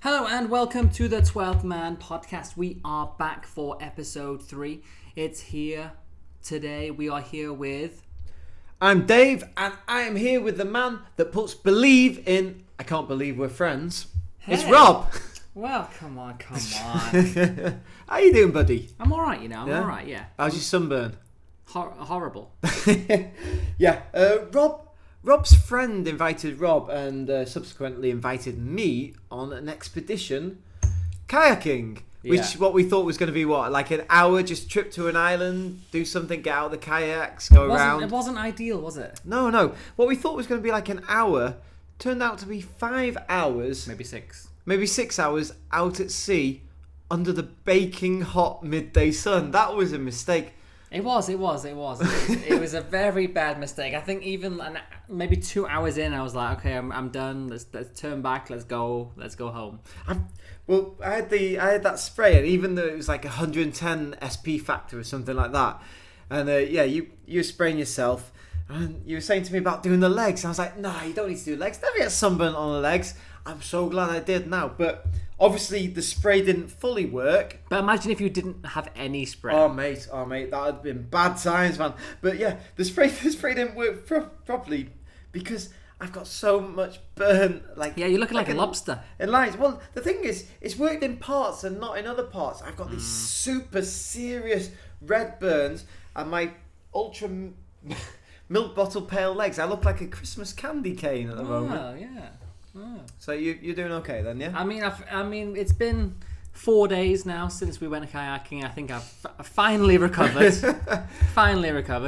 Hello and welcome to the 12th Man Podcast. We are back for episode 3. It's here today. We are here with... I'm Dave, and I am here with the man that puts believe in... I can't believe we're friends. Hey. It's Rob. Well, come on. How you doing, buddy? I'm alright, I'm alright, yeah. How's your sunburn? Horrible. Yeah, Rob's friend invited Rob and subsequently invited me on an expedition kayaking. Which what we thought was going to be like an hour, just trip to an island, do something, get out the kayaks, go around. It wasn't ideal, was it? No. What we thought was going to be like an hour turned out to be 5 hours. Maybe 6. Maybe 6 hours out at sea under the baking hot midday sun. That was a mistake. It was. It was a very bad mistake. I think even maybe 2 hours in, I was like, okay, I'm done. Let's turn back. Let's go home. I had that spray, and even though it was like 110 SP factor or something like that, and you were spraying yourself, and you were saying to me about doing the legs. And I was like, no, you don't need to do legs. Never get sunburn on the legs. I'm so glad I did now, but obviously the spray didn't fully work. But imagine if you didn't have any spray. Oh mate, that would have been bad times, man. But yeah, the spray didn't work properly because I've got so much burn. You're looking like a lobster. In lines. Well, the thing is, it's worked in parts and not in other parts. I've got these super serious red burns, and my ultra milk bottle pale legs. I look like a Christmas candy cane at the moment. Oh yeah. Oh. So you're doing okay then, yeah? I mean, it's been 4 days now since we went kayaking. I think I've finally recovered.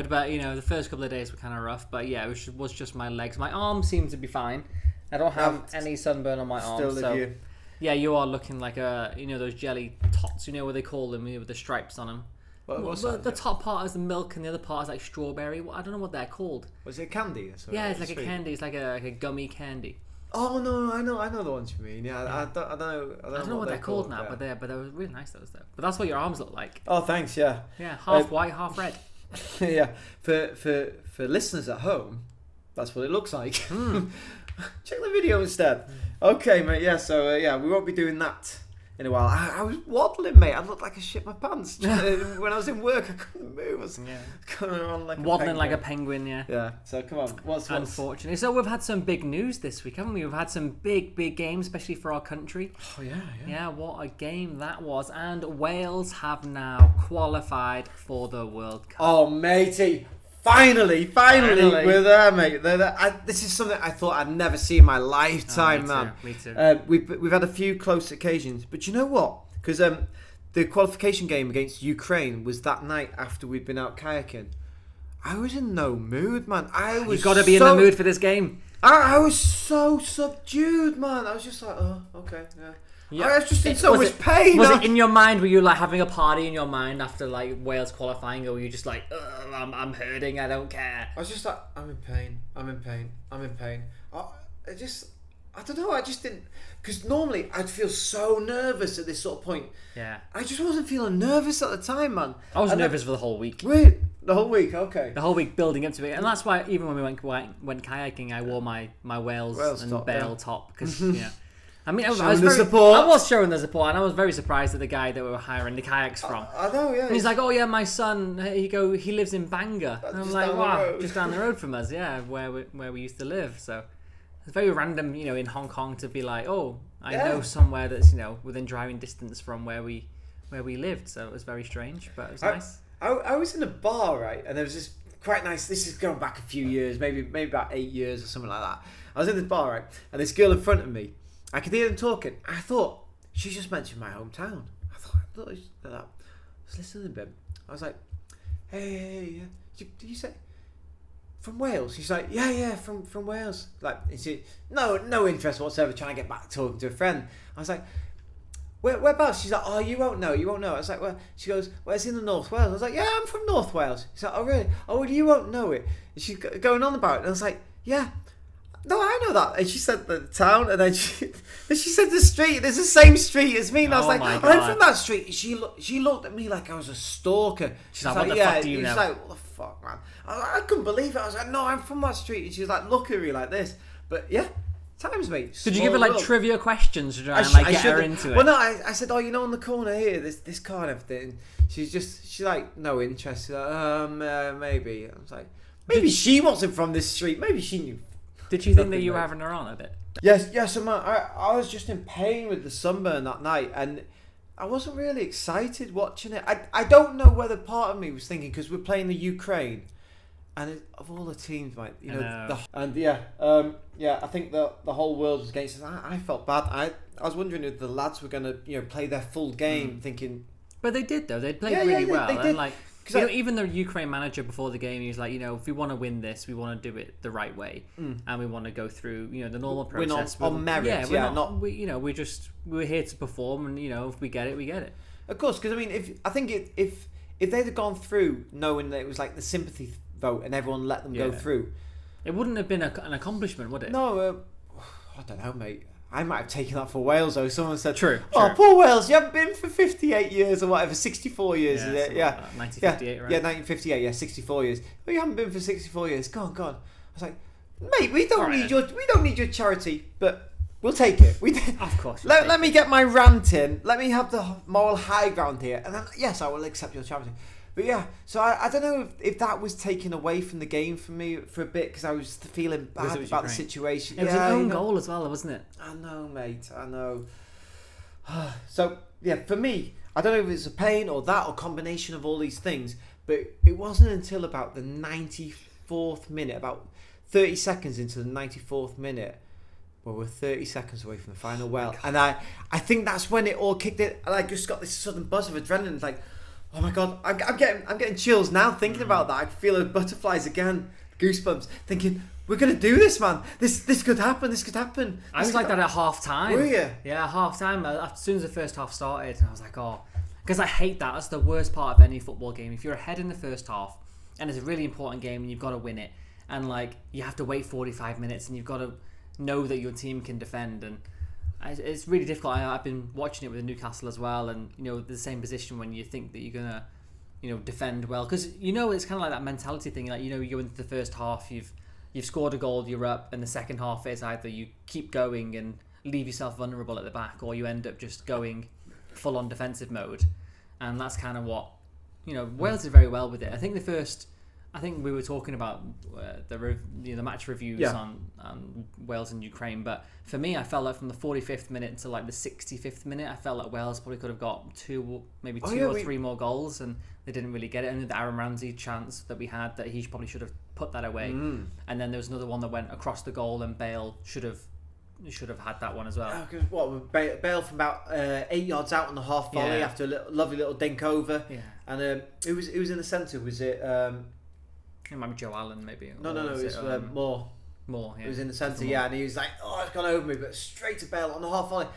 But the first couple of days were kind of rough. But yeah, it was just my legs. My arms seem to be fine. I don't have any sunburn on my arms. Still you. Yeah, you are looking like those jelly tots. You know what they call them, with the stripes on them. What's that? The top part is the milk and the other part is like strawberry. I don't know what they're called. Was it candy? Yeah, it's like a candy. It's like a gummy candy. Oh no, I know the ones you mean. Yeah, I don't know what they're called now, but they were really nice those though. But that's what your arms look like. Oh, thanks. Yeah. Yeah, half white, half red. Yeah, for listeners at home, that's what it looks like. Check the video instead. Okay, mate. Yeah, so we won't be doing that in a while. I was waddling, mate. I looked like I shit my pants when I was in work. I couldn't move. I was going around like waddling like a penguin. Yeah. Yeah. So come on. What's unfortunately? So we've had some big news this week, haven't we? We've had some big games, especially for our country. Oh yeah. Yeah. What a game that was! And Wales have now qualified for the World Cup. Oh, matey. Finally, we're there, mate. This is something I thought I'd never see in my lifetime, man. Me too. We've had a few close occasions, but you know what? Because the qualification game against Ukraine was that night after we'd been out kayaking. I was in no mood, man. You've got to be in the mood for this game. I was so subdued, man. I was just like, oh, okay, yeah. Yeah. I was just in so much pain. Was it in your mind? Were you like having a party in your mind after like Wales qualifying, or were you just like, I'm hurting, I don't care? I was just like, I'm in pain. I don't know. I just didn't, because normally I'd feel so nervous at this sort of point. Yeah. I just wasn't feeling nervous at the time, man. I was nervous for the whole week. Wait, the whole week, okay. The whole week building up to it, and that's why even when we went kayaking, I wore my Wales and top, Bale top because I mean, I was showing the support, and I was very surprised at the guy that we were hiring the kayaks from. I know, yeah. And he's like, "Oh yeah, my son. He lives in Bangor." And I'm like, "Wow, just down the road from us, yeah, where we used to live." So it's very random, in Hong Kong to be like, "Oh, I know somewhere that's within driving distance from where we lived." So it was very strange, but it was nice. I was in a bar, right, and there was this quite nice. This is going back a few years, maybe about 8 years or something like that. I was in this bar, right, and this girl in front of me. I could hear them talking. I thought, she just mentioned my hometown. I thought like that. I was listening a bit. I was like, hey, did you say from Wales? She's like, yeah, from Wales. Like, is it no interest whatsoever trying to get back talking to a friend. I was like, whereabouts? She's like, oh, you won't know. I was like, well, she goes, well, it's in the North Wales. I was like, yeah, I'm from North Wales. She's like, oh, really? Oh, well, you won't know it. And she's going on about it. And I was like, yeah. No, I know that. And she said the town, and then she said the street. It's the same street as me. And I was like, I'm from that street. She looked at me like I was a stalker. She's like, what the fuck do you know? She's like, what the fuck, man? I couldn't believe it. I was like, no, I'm from that street. And she was like, look at me like this. But yeah, times, mate. Did you give her like trivia questions to try and like get her into it? Well, no, I said, on the corner here, this car and everything. She's like, no interest. She's like, maybe. I was like, maybe she wasn't from this street. Maybe she knew. Did you think that you were having her on a bit? Yes, I was just in pain with the sunburn that night, and I wasn't really excited watching it. I don't know whether part of me was thinking, because we're playing the Ukraine, and of all the teams, mate, I think the whole world was against us. I felt bad. I was wondering if the lads were going to play their full game, thinking. But they did though. They played really well, they did. And like. Even the Ukraine manager before the game, he was like, if we want to win this, we want to do it the right way, and we want to go through, the normal process. We're not on merit. We're here to perform, and if we get it, we get it. Of course, because if they'd have gone through knowing that it was like the sympathy vote and everyone let them go through, it wouldn't have been an accomplishment, would it? No, I don't know, mate. I might have taken that for Wales, though. Someone said, True. Poor Wales, you haven't been for 58 years or whatever, 64 years, is it? Yeah. 1958, right? Yeah, 1958, 64 years. Well, you haven't been for 64 years. Go on. I was like, mate, we don't need your charity, but we'll take it. Of course. Let me get my rant in. Let me have the moral high ground here, and then yes, I will accept your charity. But yeah, so I don't know if that was taken away from the game for me for a bit, because I was feeling bad about the situation. It was an own goal as well, wasn't it? I know, mate. I know. So yeah, for me, I don't know if it's a pain or that or combination of all these things, but it wasn't until about the 94th minute, about 30 seconds into the 94th minute, well, we're 30 seconds away from the final well, and I think that's when it all kicked in, and I just got this sudden buzz of adrenaline. It's like, oh my god, I'm getting chills now thinking about that. I feel the butterflies again, goosebumps, thinking, we're gonna do this, man. This could happen. I was like that at half time. Were you? Yeah, half time. As soon as the first half started, I was like, because I hate that. That's the worst part of any football game. If you're ahead in the first half and it's a really important game and you've got to win it, and like you have to wait 45 minutes and you've got to know that your team can defend, and it's really difficult. I've been watching it with Newcastle as well, and the same position when you think that you're gonna defend well, because it's kind of like that mentality thing. Like you go into the first half, you've scored a goal, you're up, and the second half is either you keep going and leave yourself vulnerable at the back, or you end up just going full on defensive mode, and that's kind of what Wales did very well with it. I think we were talking about the match reviews on Wales and Ukraine, but for me, I felt like from the 45th minute to like the 65th minute, I felt like Wales probably could have got two or three more goals, and they didn't really get it. And the Aaron Ramsey chance that we had, that he probably should have put that away. And then there was another one that went across the goal, and Bale should have had that one as well. Bale from about 8 yards out on the half volley after a lovely little dink over. Yeah. And it was in the centre. Was it? It might be Joe Allen, maybe. No, it was Moore. Moore, yeah. It was in the centre, and he was like, it's gone over me, but straight to Bale on the half volley.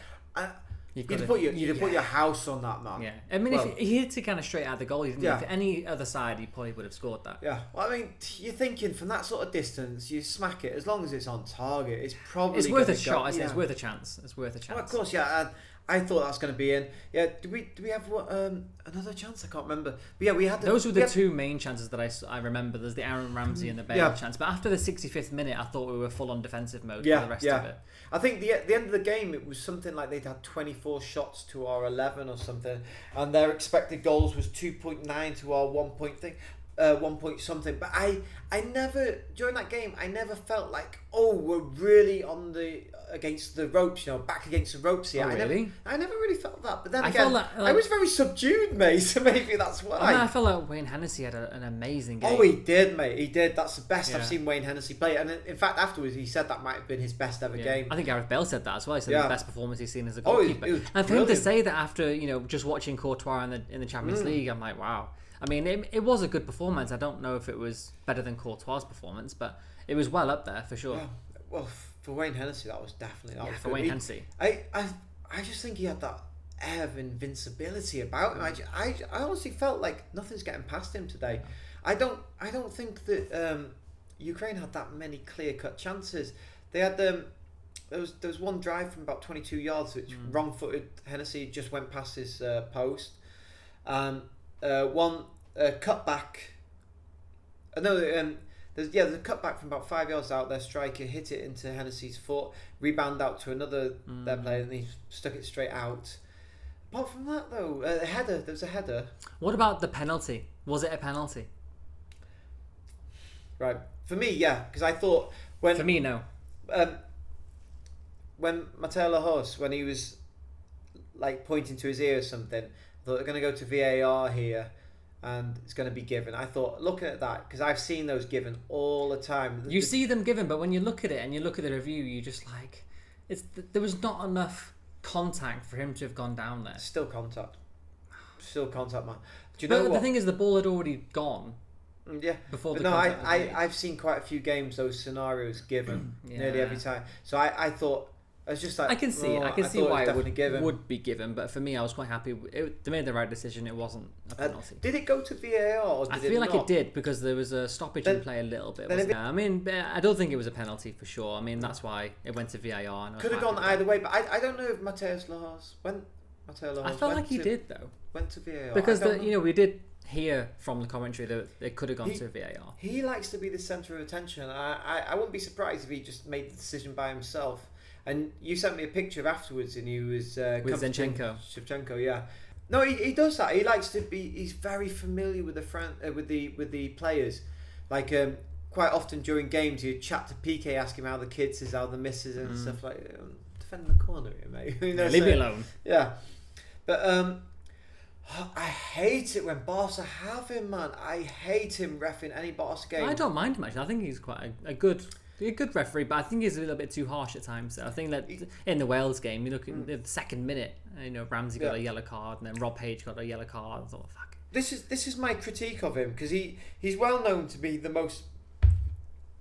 You'd put your house on that, man. Yeah, I mean, if he hit it kind of straight out the goal, if any other side, he probably would have scored that. Yeah, well, I mean, you're thinking from that sort of distance, you smack it, as long as it's on target, it's probably worth a shot. It's worth a chance. Well, of course, yeah. I thought that was going to be in. Yeah, do we have another chance? I can't remember. But yeah, we had. Those were the two main chances that I remember. There's the Aaron Ramsey and the Bale chance. But after the 65th minute, I thought we were full on defensive mode for the rest of it. I think the end of the game, it was something like they'd had 24 shots to our 11 or something, and their expected goals was 2.9 to our 1 point something. But I never, during that game, I never felt like, we're really on against the ropes, back against the ropes here. Really? I never really felt that. But then again, I was very subdued, mate, so maybe that's why. I felt like Wayne Hennessy had an amazing game. Oh, he did, mate. He did. That's the best I've seen Wayne Hennessy play. And in fact, afterwards, he said that might have been his best ever game. I think Gareth Bale said that as well. He said the best performance he's seen as a goalkeeper. And for him to say that after, just watching Courtois in the Champions League, I'm like, wow. I mean, it was a good performance. I don't know if it was better than Courtois' performance, but it was well up there for sure. Yeah. Well, for Wayne Hennessy, that was definitely was for good. Wayne Hennessy. I just think he had that air of invincibility about him. I honestly felt like nothing's getting past him today. I don't think that Ukraine had that many clear-cut chances. They had there was one drive from about 22 yards which wrong-footed Hennessy just went past his post, and one cutback. There's a cutback from about 5 yards out. Their striker hit it into Hennessy's foot, rebound out to another their player, and he stuck it straight out. Apart from that, though, a header. There was a header. What about the penalty? Was it a penalty? Right, for me, yeah, because I thought for me, no. When Mateo Lajos, when he was like pointing to his ear or something, I thought they're going to go to VAR here, and it's going to be given. I thought, looking at that, because I've seen those given all the time. You see them given, but when you look at it and you look at the review, you just like, there was not enough contact for him to have gone down there. Still contact, man. Do you know what? The thing is, the ball had already gone. Yeah. Before the I've seen quite a few games those scenarios given nearly every time. So I thought. I was just like, I can see why it would be given, but for me, I was quite happy. They made the right decision. It wasn't a penalty. Did it go to VAR? Or did I feel like it did, because there was a stoppage in play a little bit. I mean, I don't think it was a penalty for sure. I mean, that's why it went to VAR. Could have gone either way, but I don't know if Mateo Lajos I felt like he did though. Went to VAR because we did hear from the commentary that it could have gone to VAR. He likes to be the centre of attention. I wouldn't be surprised if he just made the decision by himself. And you sent me a picture of afterwards, and he was with Shevchenko, yeah. No, he does that. He likes to be. He's very familiar with the players. Like quite often during games, he'd chat to PK, ask him how the kids is, how the misses, and stuff like. Defending the corner here, mate. Leave me alone. Yeah, but I hate it when Barca have him, man. I hate him reffing any Barca game. I don't mind him actually. I think he's quite a good referee, but I think he's a little bit too harsh at times. So I think that in the Wales game, you look in the second minute, Ramsey got a yellow card, and then Rob Page got a yellow card. I thought, fuck. This is my critique of him, because he's well known to be the most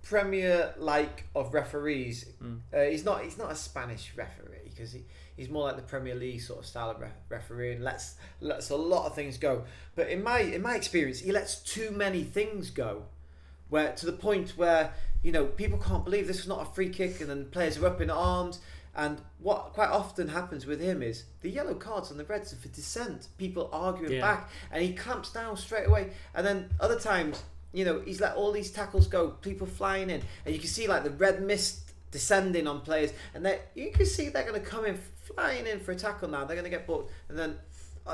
Premier-like of referees. He's not a Spanish referee, because he's more like the Premier League sort of style of referee, and lets a lot of things go. But in my experience, he lets too many things go, where to the point where people can't believe this is not a free kick, and then players are up in arms. And what quite often happens with him is the yellow cards and the reds are for dissent. People arguing back, and he clamps down straight away. And then other times, he's let all these tackles go, people flying in, and you can see like the red mist descending on players, and you can see they're going to come in flying in for a tackle now. They're going to get booked, and then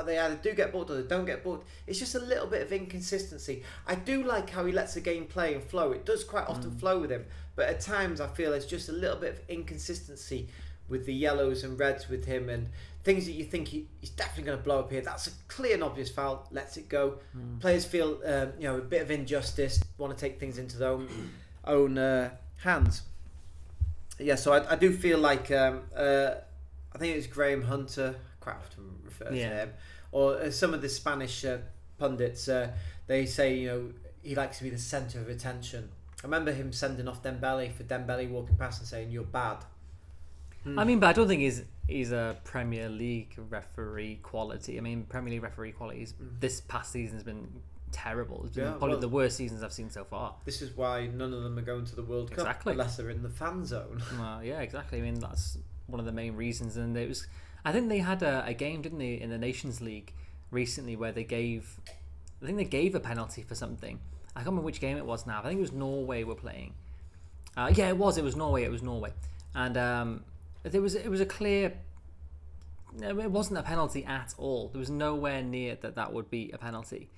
they either do get booked or they don't get booked. It's just a little bit of inconsistency. I do like how he lets the game play and flow. It does quite often flow with him, but at times I feel there's just a little bit of inconsistency with the yellows and reds with him, and things that you think he's definitely going to blow up here. That's a clear and obvious foul. Lets it go. Players feel a bit of injustice, want to take things into their own hands. Yeah, so I do feel like I think it was Graham Hunter. Quite often refer to him, or some of the Spanish pundits. They say he likes to be the centre of attention. I remember him sending off Dembele for Dembele walking past and saying, "You're bad." I mean, but I don't think he's a Premier League referee quality. I mean, Premier League referee quality this past season has been terrible. It's been probably the worst seasons I've seen so far. This is why none of them are going to the World Cup unless they're in the fan zone. Well, yeah, exactly. I mean, that's one of the main reasons. And I think they had a game, didn't they, in the Nations League recently where they gave a penalty for something. I can't remember which game it was now. I think it was Norway were playing. It was Norway. And it was a clear. It wasn't a penalty at all. There was nowhere near that would be a penalty,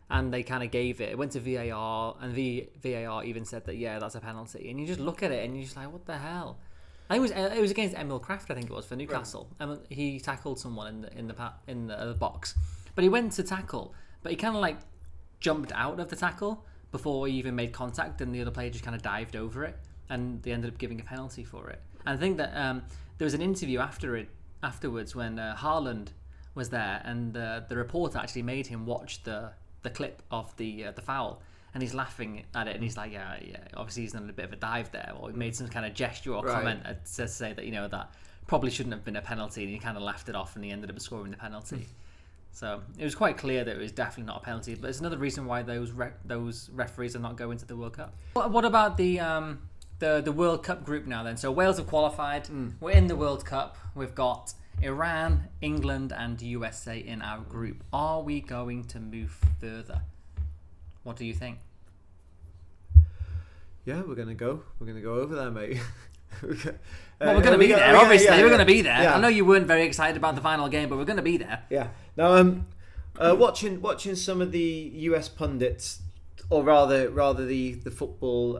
and they kind of gave it. It went to VAR, and VAR even said that that's a penalty. And you just look at it and you're just like, what the hell? I think it was against Emil Kraft. I think it was for Newcastle. Right. He tackled someone in the box, but he went to tackle, but he kind of like jumped out of the tackle before he even made contact, and the other player just kind of dived over it, and they ended up giving a penalty for it. And I think that there was an interview afterwards when Haaland was there, and the reporter actually made him watch the clip of the foul. And he's laughing at it, and he's like, yeah, obviously he's done a bit of a dive there, or he made some kind of gesture or comment to say that, that probably shouldn't have been a penalty, and he kind of laughed it off, and he ended up scoring the penalty. So it was quite clear that it was definitely not a penalty, but it's another reason why those referees are not going to the World Cup. What about the the World Cup group now then. So Wales have qualified. We're in the World Cup. We've got Iran, England and USA in our group. Are we going to move further? What do you think? Yeah, we're gonna go over there, mate. We're going to be there, obviously. We're going to be there. Yeah. I know you weren't very excited about the final game, but we're going to be there. Yeah. Now, watching some of the US pundits, or rather the football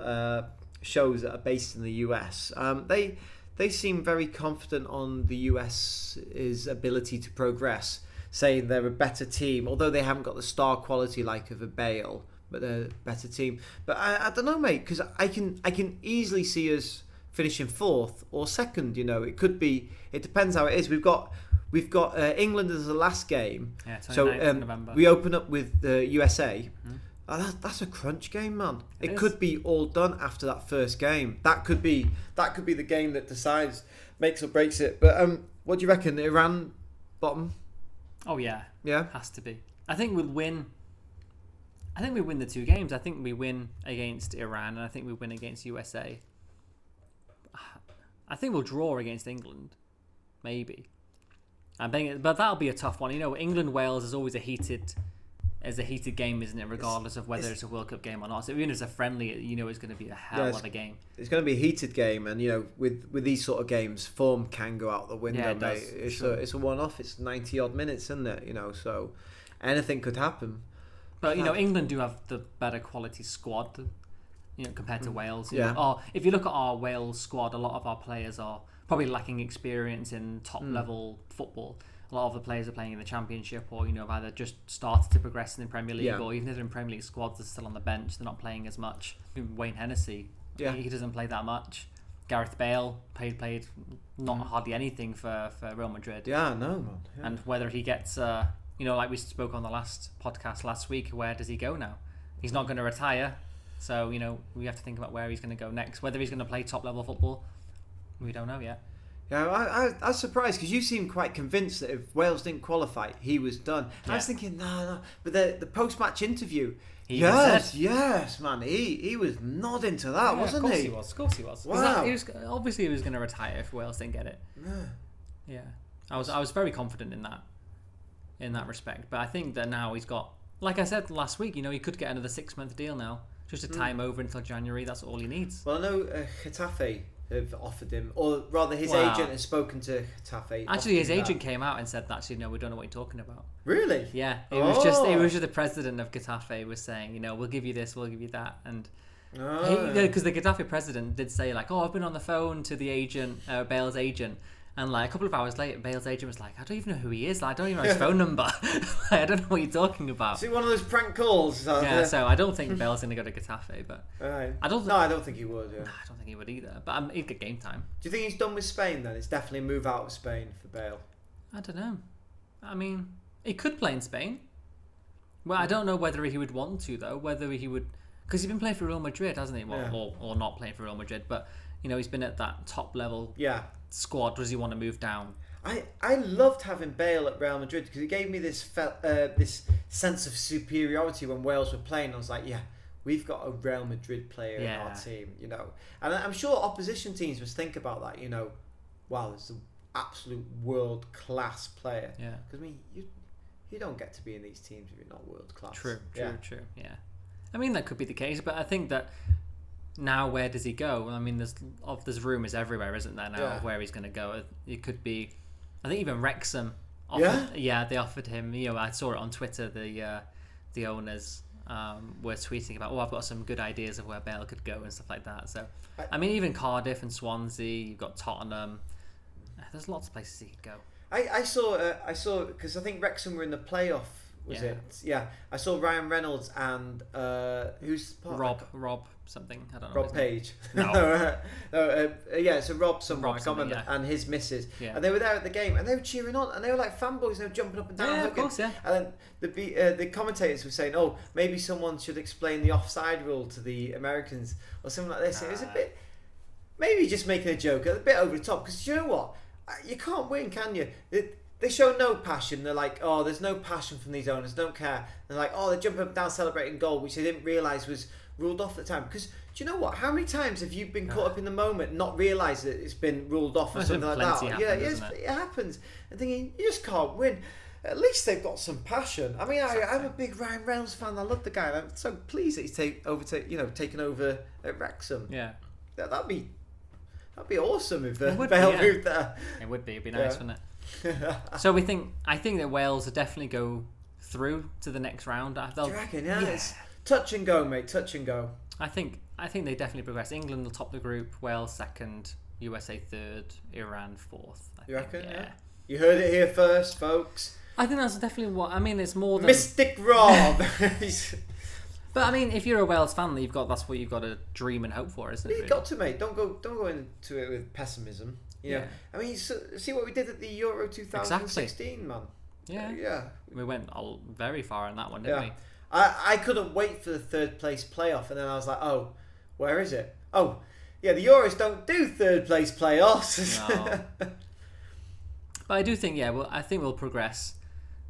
shows that are based in the US, they seem very confident on the US's ability to progress, saying they're a better team, although they haven't got the star quality like of a Bale, but they're a better team. But I don't know, mate, because I can easily see us finishing fourth or second. You know, it could be. It depends how it is. We've got England as the last game. Yeah, 29th so of November. We open up with the USA. That's a crunch game, man. It could be all done after that first game. That could be the game that decides, makes or breaks it. But what do you reckon? Iran bottom? Oh yeah, Yeah, has to be. I think we'll win. I think we win the two games. I think we win against Iran, and I think we win against USA. I think we'll draw against England, maybe. I think, but that'll be a tough one. You know, England-Wales is always a heated game, isn't it? Regardless of whether it's a World Cup game or not. So even if it's a friendly, you know, it's going to be a hell of a game. It's going to be a heated game, and you know, with these sort of games, form can go out the window. Yeah, it mate. does, It's a one-off. It's 90 odd minutes, isn't it? You know, so anything could happen. But you know, England do have the better quality squad, you know, compared to Wales. You Yeah. know. Or if you look at our Wales squad, a lot of our players are probably lacking experience in top level football. A lot of the players are playing in the Championship, or you know, have either just started to progress in the Premier League, or even if they're in Premier League squads, they're still on the bench. They're not playing as much. Wayne Hennessy, he doesn't play that much. Gareth Bale played not hardly anything for Real Madrid. Yeah, no, man. Yeah. And whether he gets, you know, like we spoke on the last podcast last week, where does he go now? He's not going to retire, so you know we have to think about where he's going to go next. Whether he's going to play top level football, we don't know yet. Yeah, I was surprised because you seemed quite convinced that if Wales didn't qualify, he was done. Yeah. I was thinking, no. But the post-match interview, Yes, man, he was nodding to that, wasn't of course he? he was. Of course he was. Wow. He was obviously he was going to retire if Wales didn't get it. Yeah. I was very confident in that respect. But I think that now he's got, like I said last week, you know, he could get another 6-month deal now, just to tie him over until January. That's all he needs. Well, I know Getafe have offered him, or rather his agent has spoken to Getafe. Actually, his agent came out and said that, actually, no, we don't know what you're talking about. Really? Yeah, it was just the president of Getafe was saying, you know, we'll give you this, we'll give you that, and because the Getafe president did say like, oh, I've been on the phone to the agent, Bale's agent, and like a couple of hours later, Bale's agent was like, I don't even know who he is, like, I don't even know his phone number. Like, I don't know what you're talking about. Is it one of those prank calls? Yeah, so I don't think Bale's going to go to Getafe, but I don't think he would. Yeah. I don't think he would either. But he'd get game time. Do you think he's done with Spain then? It's definitely a move out of Spain for Bale. I don't know. I mean, he could play in Spain. Well, I don't know whether he would want to though. Whether he would, because he's been playing for Real Madrid, hasn't he? Well, or not playing for Real Madrid, but you know, he's been at that top level squad. Does he want to move down? I loved having Bale at Real Madrid because he gave me this sense of superiority when Wales were playing. I was like, yeah, we've got a Real Madrid player in our team, you know. And I'm sure opposition teams must think about that, you know. Wow, it's an absolute world class player. Yeah. Because I mean, you don't get to be in these teams if you're not world class. True. Yeah. I mean, that could be the case, but I think that now, where does he go? I mean, there's rumours everywhere, isn't there, now of where he's going to go? It could be, I think even Wrexham offered, they offered him, you know, I saw it on Twitter, the owners were tweeting about, I've got some good ideas of where Bale could go and stuff like that. So, I mean, even Cardiff and Swansea, you've got Tottenham, there's lots of places he could go. I saw because I think Wrexham were in the playoff. Was it? Yeah. I saw Ryan Reynolds and who's part Rob something. I don't know. Rob Page. No. So Rob someone. I can't remember. And his missus. Yeah. And they were there at the game and they were cheering on and they were like fanboys. They were jumping up and down. Yeah, of course. Yeah. And then the commentators were saying, "Oh, maybe someone should explain the offside rule to the Americans or something like this." It was a bit, maybe just making a joke, a bit over the top. Because you know what, you can't win, can you? They show no passion. They're like, oh, there's no passion from these owners. Don't care. They're like, oh, they're jumping up and down celebrating goal, which they didn't realise ruled off at the time. Because do you know what? How many times have you been caught up in the moment, not realised that it's been ruled off or something like that? It happens. And thinking you just can't win. At least they've got some passion. I mean, I'm a big Ryan Reynolds fan. I love the guy. I'm so pleased that he's taken over at Wrexham. Yeah, that'd be awesome if Vale moved there. It would be. It'd be nice, wouldn't it? So I think that Wales will definitely go through to the next round. Do you reckon? Yeah, it's touch and go, mate. Touch and go. I think they definitely progress. England will top the group. Wales second. USA third. Iran fourth. You reckon? Yeah. You heard it here first, folks. I think that's definitely what I mean. It's more than Mystic Rob. But I mean, if you're a Wales fan, that's what you've got to dream and hope for, isn't it? You've got to, mate. Don't go into it with pessimism. You know? I mean, see what we did at the Euro 2016, man. Yeah. We went very far in that one, didn't we? I couldn't wait for the third place playoff, and then I was like, oh, where is it? Oh, yeah, the Euros don't do third place playoffs. No. But I do think, I think we'll progress.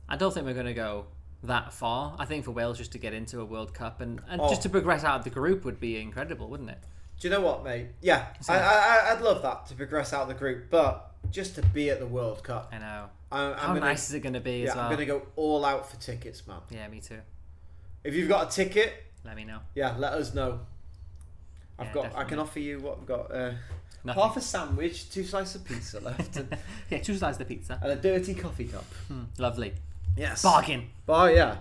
I don't think we're going to go that far. I think for Wales just to get into a World Cup and just to progress out of the group would be incredible, wouldn't it? Do you know what, mate? Yeah, I'd love that, to progress out of the group, but just to be at the World Cup. I know. How nice is it going to be as well? I'm going to go all out for tickets, man. Yeah, me too. If you've got a ticket, let me know. Yeah, let us know. I can offer you what we've got. Half a sandwich, 2 slices of pizza left. 2 slices of pizza. And a dirty coffee cup. Lovely. Yes. Bargain. Yeah.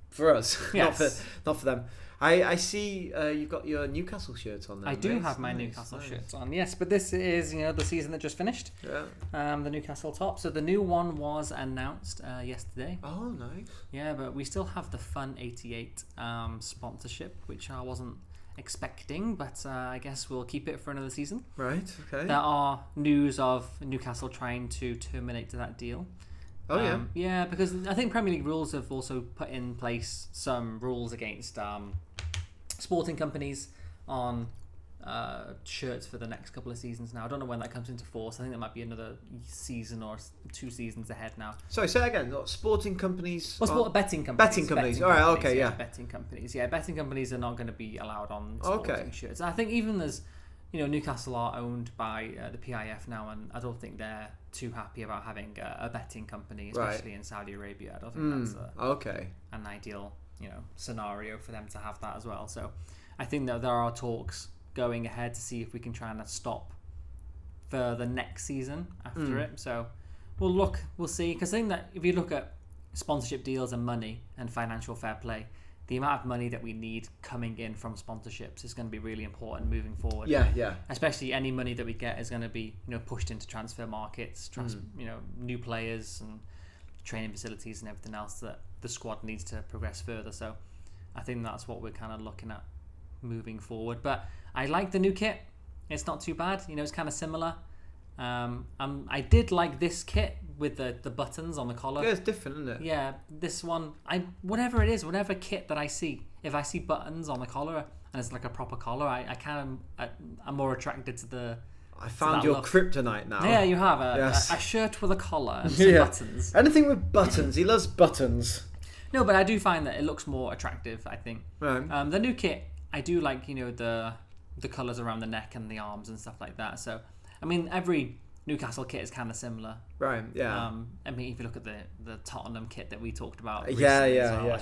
For us. Yes. Not for them. I see you've got your Newcastle shirts on there. I do have my Newcastle shirts on, yes. But this is, the season that just finished. Yeah. The Newcastle top. So the new one was announced yesterday. Oh, nice. Yeah, but we still have the Fun 88 sponsorship, which I wasn't expecting, but I guess we'll keep it for another season. Right, okay. There are news of Newcastle trying to terminate that deal. Oh, yeah? Yeah, because I think Premier League rules have also put in place some rules against sporting companies on shirts for the next couple of seasons now. I don't know when that comes into force. I think there might be another season or 2 seasons ahead now. Sorry, say that again. What, sporting companies? Betting companies. Betting companies. All right, okay, yeah. Betting companies. Yeah, betting companies are not going to be allowed on sporting shirts. I think even as, Newcastle are owned by the PIF now, and I don't think they're too happy about having a betting company, especially in Saudi Arabia. I don't think that's an ideal, scenario for them to have that as well. So I think that there are talks going ahead to see if we can try and stop for the next season after it. So we'll see. Because I think that if you look at sponsorship deals and money and financial fair play, the amount of money that we need coming in from sponsorships is going to be really important moving forward. Yeah. Especially any money that we get is going to be pushed into transfer markets, new players and training facilities and everything else that the squad needs to progress further. So I think that's what we're kind of looking at moving forward. But I like the new kit. It's not too bad. It's kind of similar. I did like this kit with the buttons on the collar. Yeah, it's different, isn't it? Yeah, this one, whatever it is, whatever kit that I see, if I see buttons on the collar and it's like a proper collar, I'm more attracted to the. I found your kryptonite now. Yeah, you have a shirt with a collar and some buttons. Anything with buttons. He loves buttons. No, but I do find that it looks more attractive, I think. Right. The new kit, I do like, the colours around the neck and the arms and stuff like that. So, I mean, every Newcastle kit is kind of similar. Right, yeah. I mean, if you look at the Tottenham kit that we talked about. Yeah.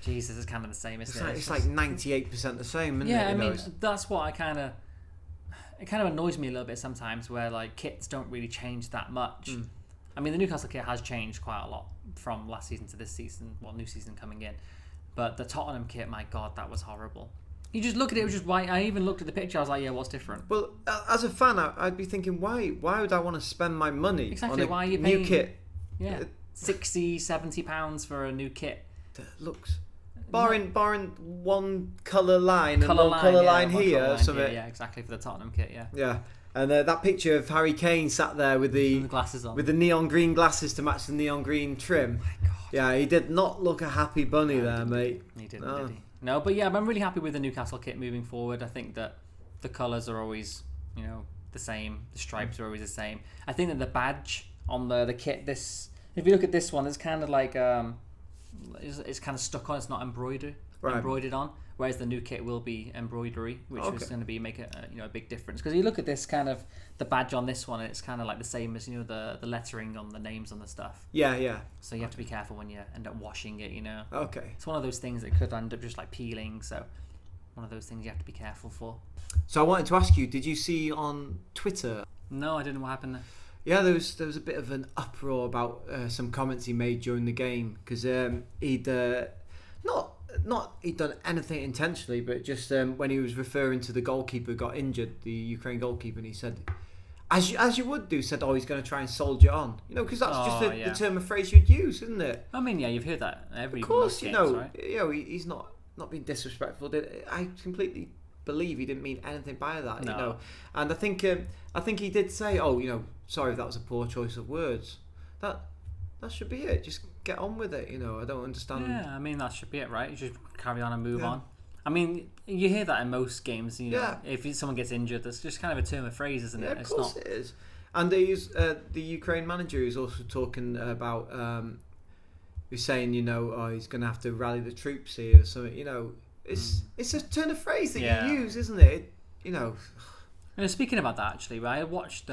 Jesus, it's kind of the same, isn't it? It's like 98% the same, isn't it? Yeah, I mean, that's what it kind of annoys me a little bit sometimes, where like kits don't really change that much. I mean, the Newcastle kit has changed quite a lot from last season to this season, new season coming in. But the Tottenham kit, my God, that was horrible. You just look at it, it was just white. I even looked at the picture, I was like, yeah, what's different? Well, as a fan, I'd be thinking, why would I want to spend my money on a why are you paying, new kit? Yeah, £60, £70 for a new kit. That looks... Barring one colour line and one colour line here. Yeah, exactly, for the Tottenham kit, yeah. Yeah. And that picture of Harry Kane sat there with the glasses on, with the neon green glasses to match the neon green trim. Oh my God. Yeah, he did not look a happy bunny there, mate. He didn't, did he? No, but yeah, I'm really happy with the Newcastle kit moving forward. I think that the colours are always, the same. The stripes are always the same. I think that the badge on the kit, if you look at this one, it's kind of like it's kind of stuck on. It's not embroidered. embroidered on, whereas the new kit will be embroidery, which is going to be make a big difference. Because you look at this kind of the badge on this one, and it's kind of like the same as the lettering on the names on the stuff. Yeah. So you have to be careful when you end up washing it. Okay. It's one of those things that could end up just like peeling. So one of those things you have to be careful for. So I wanted to ask you, did you see on Twitter? No, I didn't. What happened there? Yeah, there was a bit of an uproar about some comments he made during the game because he'd he'd done anything intentionally, but just when he was referring to the goalkeeper who got injured, the Ukraine goalkeeper, and he said, as you would do, said, "Oh, he's going to try and soldier on," because that's just the term of phrase you'd use, isn't it? I mean, yeah, you've heard that every. Of course, games, right? He's not being disrespectful. I completely believe he didn't mean anything by that, No. And I think he did say, "Oh, sorry, that was a poor choice of words." That should be it. Just get on with it. I don't understand. Yeah, I mean that should be it, right? You just carry on and move on. I mean, you hear that in most games. If someone gets injured, that's just kind of a term of phrase, isn't it? Yeah, of course it is. And the Ukraine manager is also talking about. Who's saying, he's going to have to rally the troops here or something. It's a turn of phrase that you use, isn't it? And speaking about that, actually, right, I watched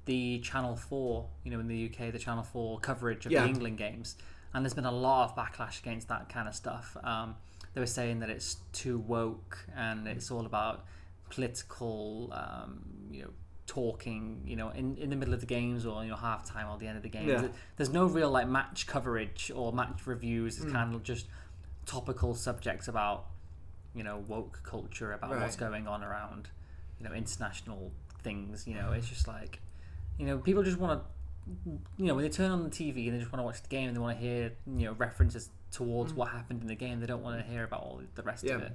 the Channel 4, in the UK, the Channel 4 coverage of the England games, and there's been a lot of backlash against that kind of stuff. They were saying that it's too woke and it's all about political, talking, in the middle of the games or half time or the end of the games. Yeah. There's no real like match coverage or match reviews. It's kind of just topical subjects about woke culture, about what's going on around international things. It's just like people just want to when they turn on the TV and they just want to watch the game and they want to hear references towards what happened in the game. They don't want to hear about all the rest of it.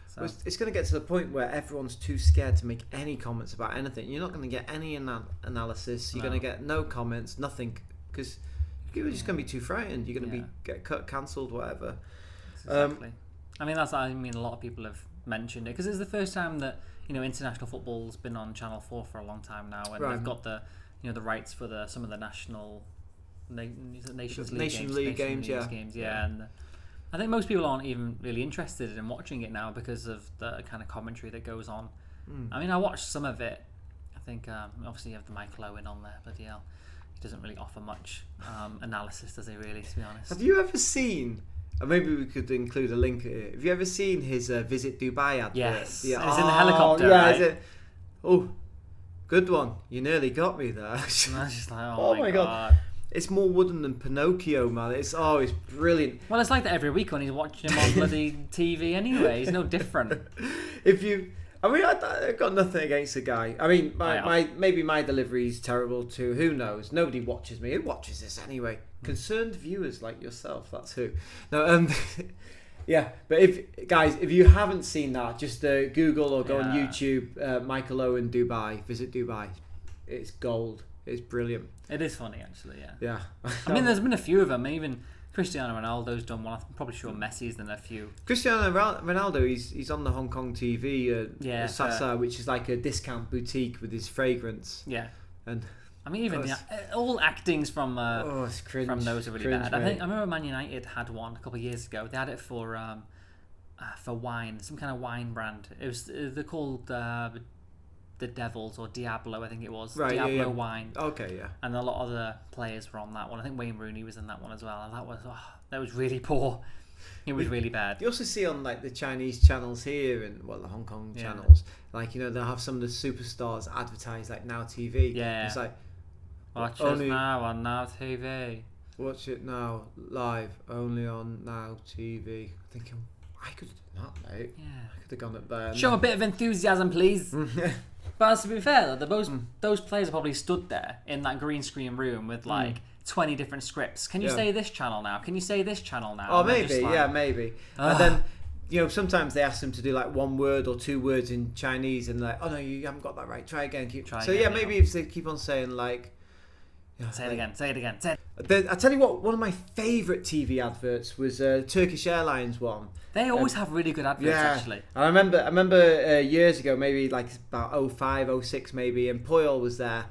So. It's going to get to the point where everyone's too scared to make any comments about anything. You're not going to get any analysis. You're going to get no comments, nothing, because you're just going to be too frightened. You're going to get cut, cancelled, whatever. Exactly. A lot of people have mentioned it because it's the first time that international football's been on Channel 4 for a long time now, and they've got the the rights for some of the national Nations League games. And I think most people aren't even really interested in watching it now because of the kind of commentary that goes on. I mean, I watched some of it. I think obviously you have the Michael Owen on there, but he doesn't really offer much analysis, does he really, to be honest? Have you ever seen, maybe we could include a link here, have you ever seen his Visit Dubai advert? Yes, yeah. It's in the helicopter, right? Good one. You nearly got me there. And I was just like, oh my God. It's more wooden than Pinocchio, man. It's brilliant. Well, it's like that every week when he's watching him on bloody TV anyway. He's no different. I've got nothing against the guy. I mean, maybe my delivery is terrible too. Who knows? Nobody watches me. Who watches this anyway? Concerned viewers like yourself. That's who. No, yeah. But if you haven't seen that, just Google or go on YouTube. Michael Owen Dubai. Visit Dubai. It's gold. It's brilliant. It is funny, actually. Yeah. I mean, there's been a few of them. Even Cristiano Ronaldo's done one. I'm probably sure Messi's done a few. Cristiano Ronaldo, he's on the Hong Kong TV, Sasa, which is like a discount boutique with his fragrance. Yeah. And I mean, even all actings from it's cringe. From those are really bad. I remember Man United had one a couple of years ago. They had it for wine, some kind of wine brand. They're called the Devils or Diablo, I think it was. Right, Diablo wine. Okay, yeah. And a lot of the players were on that one. I think Wayne Rooney was in that one as well. And that was really poor. It was really bad. You also see on like the Chinese channels here and the Hong Kong channels, like they'll have some of the superstars advertise like Now TV. Yeah. It's like watch us now on Now TV. Watch it now live only on Now TV. Thinking I could have done that, mate. Yeah. I could have gone up there. Show a bit of enthusiasm, please. But to be fair, though, those players probably stood there in that green screen room with like 20 different scripts. Can you say this channel now? Can you say this channel now? Oh, maybe, maybe. And then, sometimes they ask them to do like one word or two words in Chinese, and like, oh no, you haven't got that right. Try again. Maybe if they keep on saying like, say it again. Say it again. I tell you what, one of my favourite TV adverts was Turkish Airlines one. They always have really good adverts, actually. I remember years ago, maybe like about 05, 06 maybe, and Poyle was there.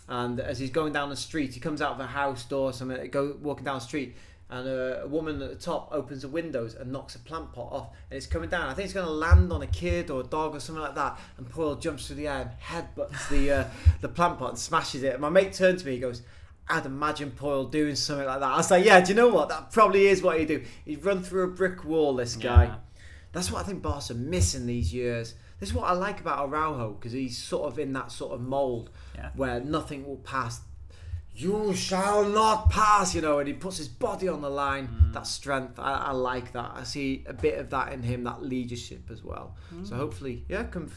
And as he's going down the street, he comes out of a house door, walking down the street, and a woman at the top opens the windows and knocks a plant pot off, and it's coming down. I think it's going to land on a kid or a dog or something like that, and Poyle jumps through the air and headbutts the plant pot and smashes it. And my mate turned to me, he goes, I'd imagine Poyle doing something like that. I was like, yeah, do you know what? That probably is what he'd do. He'd run through a brick wall, this guy. Yeah. That's what I think Barca miss in these years. This is what I like about Araujo, because he's sort of in that sort of mould where nothing will pass. You shall not pass, and he puts his body on the line. That strength, I like that. I see a bit of that in him, that leadership as well. So hopefully,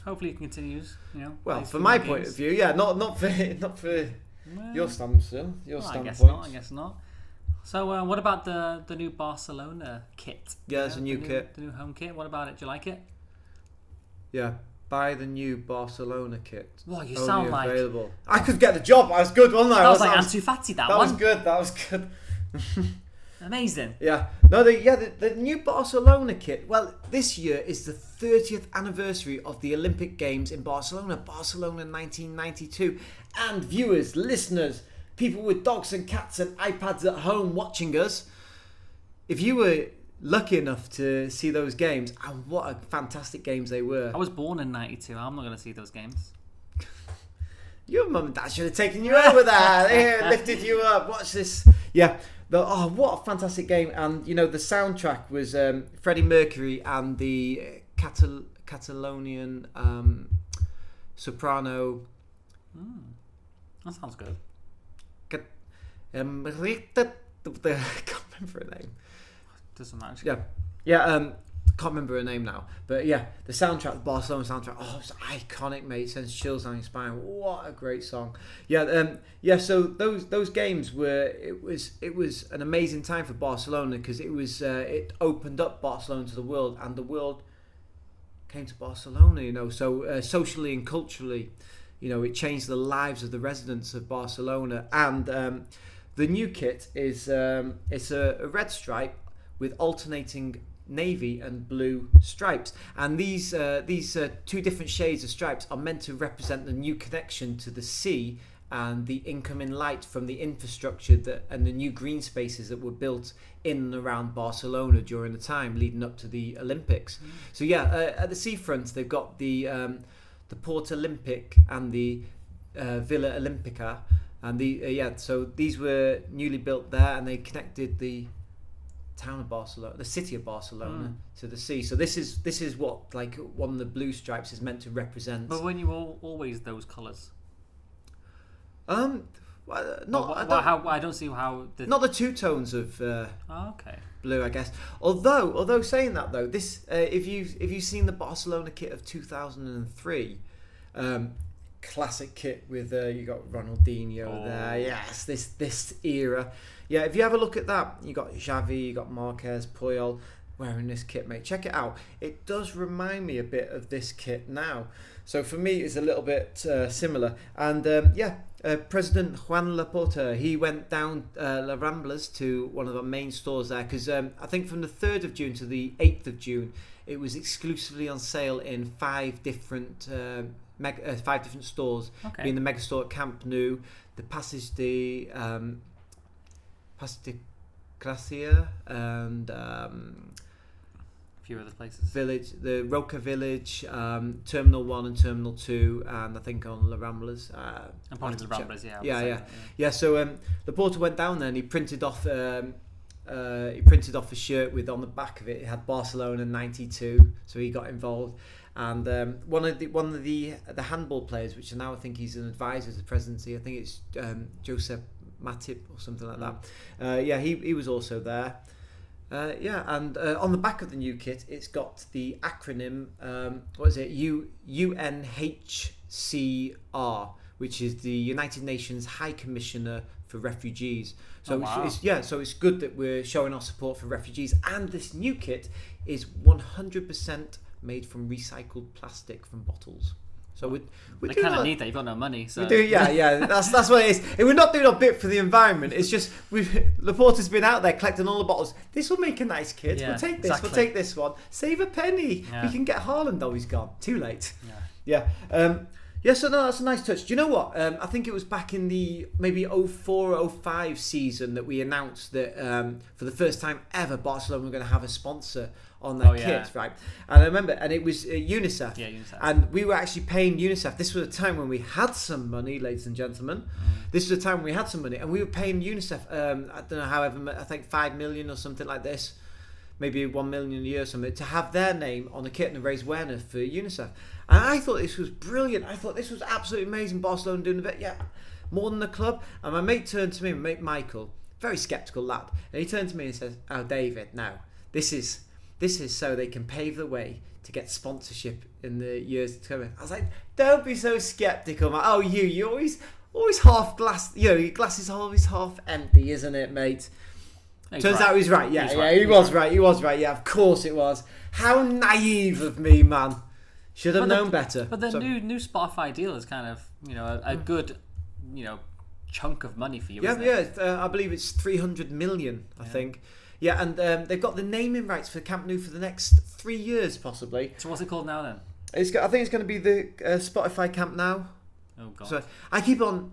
hopefully it continues. Well, from my point of view, not for your standpoint. I guess not. So what about the new Barcelona kit? Yeah, it's a new kit. The new home kit. What about it? Do you like it? Yeah. Buy the new Barcelona kit. What you sound like? Available. I could get the job. I was good, wasn't I? That was like Ansu Fati. That one. That was good. Amazing. Yeah. No. The new Barcelona kit. Well, this year is the 30th anniversary of the Olympic Games in Barcelona. Barcelona 1992. And viewers, listeners, people with dogs and cats and iPads at home watching us, if you were lucky enough to see those games, and what a fantastic games they were. I was born in 92. I'm not going to see those games. Your mum and dad should have taken you over there. They lifted you up. Watch this. Yeah. What a fantastic game. And, the soundtrack was Freddie Mercury and the Catalonian soprano. That sounds good. I can't remember her name. Doesn't matter. Yeah. Can't remember her name now, but yeah, the soundtrack, the Barcelona soundtrack, it's iconic, mate. Sends chills down your spine. What a great song. So those games it was an amazing time for Barcelona, because it opened up Barcelona to the world, and the world came to Barcelona. So socially and culturally, it changed the lives of the residents of Barcelona. And the new kit is it's a red stripe with alternating navy and blue stripes, and these two different shades of stripes are meant to represent the new connection to the sea and the incoming light from the infrastructure and the new green spaces that were built in and around Barcelona during the time leading up to the Olympics. So at the seafront they've got the Port Olympic and the Villa Olímpica, and so these were newly built there, and they connected the town of Barcelona, the city of Barcelona, to the sea. So this is what like one of the blue stripes is meant to represent. But when you always those colours? I don't see how. Not the two tones of okay. Blue, I guess. Although saying that though, this if you've seen the Barcelona kit of 2003. Classic kit with you got Ronaldinho there. Yes, this era. Yeah, if you have a look at that, you got Xavi, you got Marquez, Puyol wearing this kit, mate. Check it out. It does remind me a bit of this kit now. So for me, it's a little bit similar. And President Juan Laporta, he went down La Ramblas to one of our main stores there, because I think from the 3rd of June to the 8th of June, it was exclusively on sale in 5 different 5 different stores, being the mega store at Camp Nou, the Passeig de Gracia, and a few other places. Village, the Roca Village, Terminal 1 and Terminal 2, and I think on La Ramblas. And probably the Ramblas, yeah. So Laporta went down there and he printed off a shirt with, on the back of it had Barcelona 92, so he got involved. And one of the handball players, which now I think he's an advisor to the presidency, I think it's Josep Matip or something like that. He was also there. And on the back of the new kit, it's got the acronym, UNHCR, which is the United Nations High Commissioner for Refugees. So so it's good that we're showing our support for refugees. And this new kit is 100% made from recycled plastic from bottles. So we kind of need that. You've got no money, so we do. Yeah. That's what it is. And we're not doing our bit for the environment. It's just Laporta's been out there collecting all the bottles. This will make a nice kit. We'll take this. Exactly. We'll take this one. Save a penny. We can get Haaland. Oh, he's gone. Too late. Yeah, so no, that's a nice touch. Do you know what? I think it was back in the maybe 04-05 season that we announced that for the first time ever, Barcelona were going to have a sponsor on their kit, right? And I remember, and it was UNICEF. Yeah, UNICEF. And we were actually paying UNICEF. This was a time when we had some money, ladies and gentlemen. This was a time when we had some money, and we were paying UNICEF, I don't know, however, I think 5 million or something like this. Maybe 1 million a year or something, to have their name on the kit and raise awareness for UNICEF. And I thought this was brilliant. I thought this was absolutely amazing. Barcelona doing a bit, more than the club. And my mate turned to me, my mate Michael, very sceptical lad, and he turned to me and says, "Oh, David, now this is so they can pave the way to get sponsorship in the years to come." I was like, "Don't be so skeptical, man. Oh, you always half glass. You know, your glass is always half empty, isn't it, mate?" Turns out he was right. He was right. Yeah, of course it was. How naive of me, man. Should have known better. But the new Spotify deal is kind of, a good, chunk of money for you. Isn't it? I believe it's 300 million. I think. Yeah, and they've got the naming rights for Camp Nou for the next 3 years, possibly. So what's it called now then? I think it's going to be the Spotify Camp Nou. Oh God. So I keep on.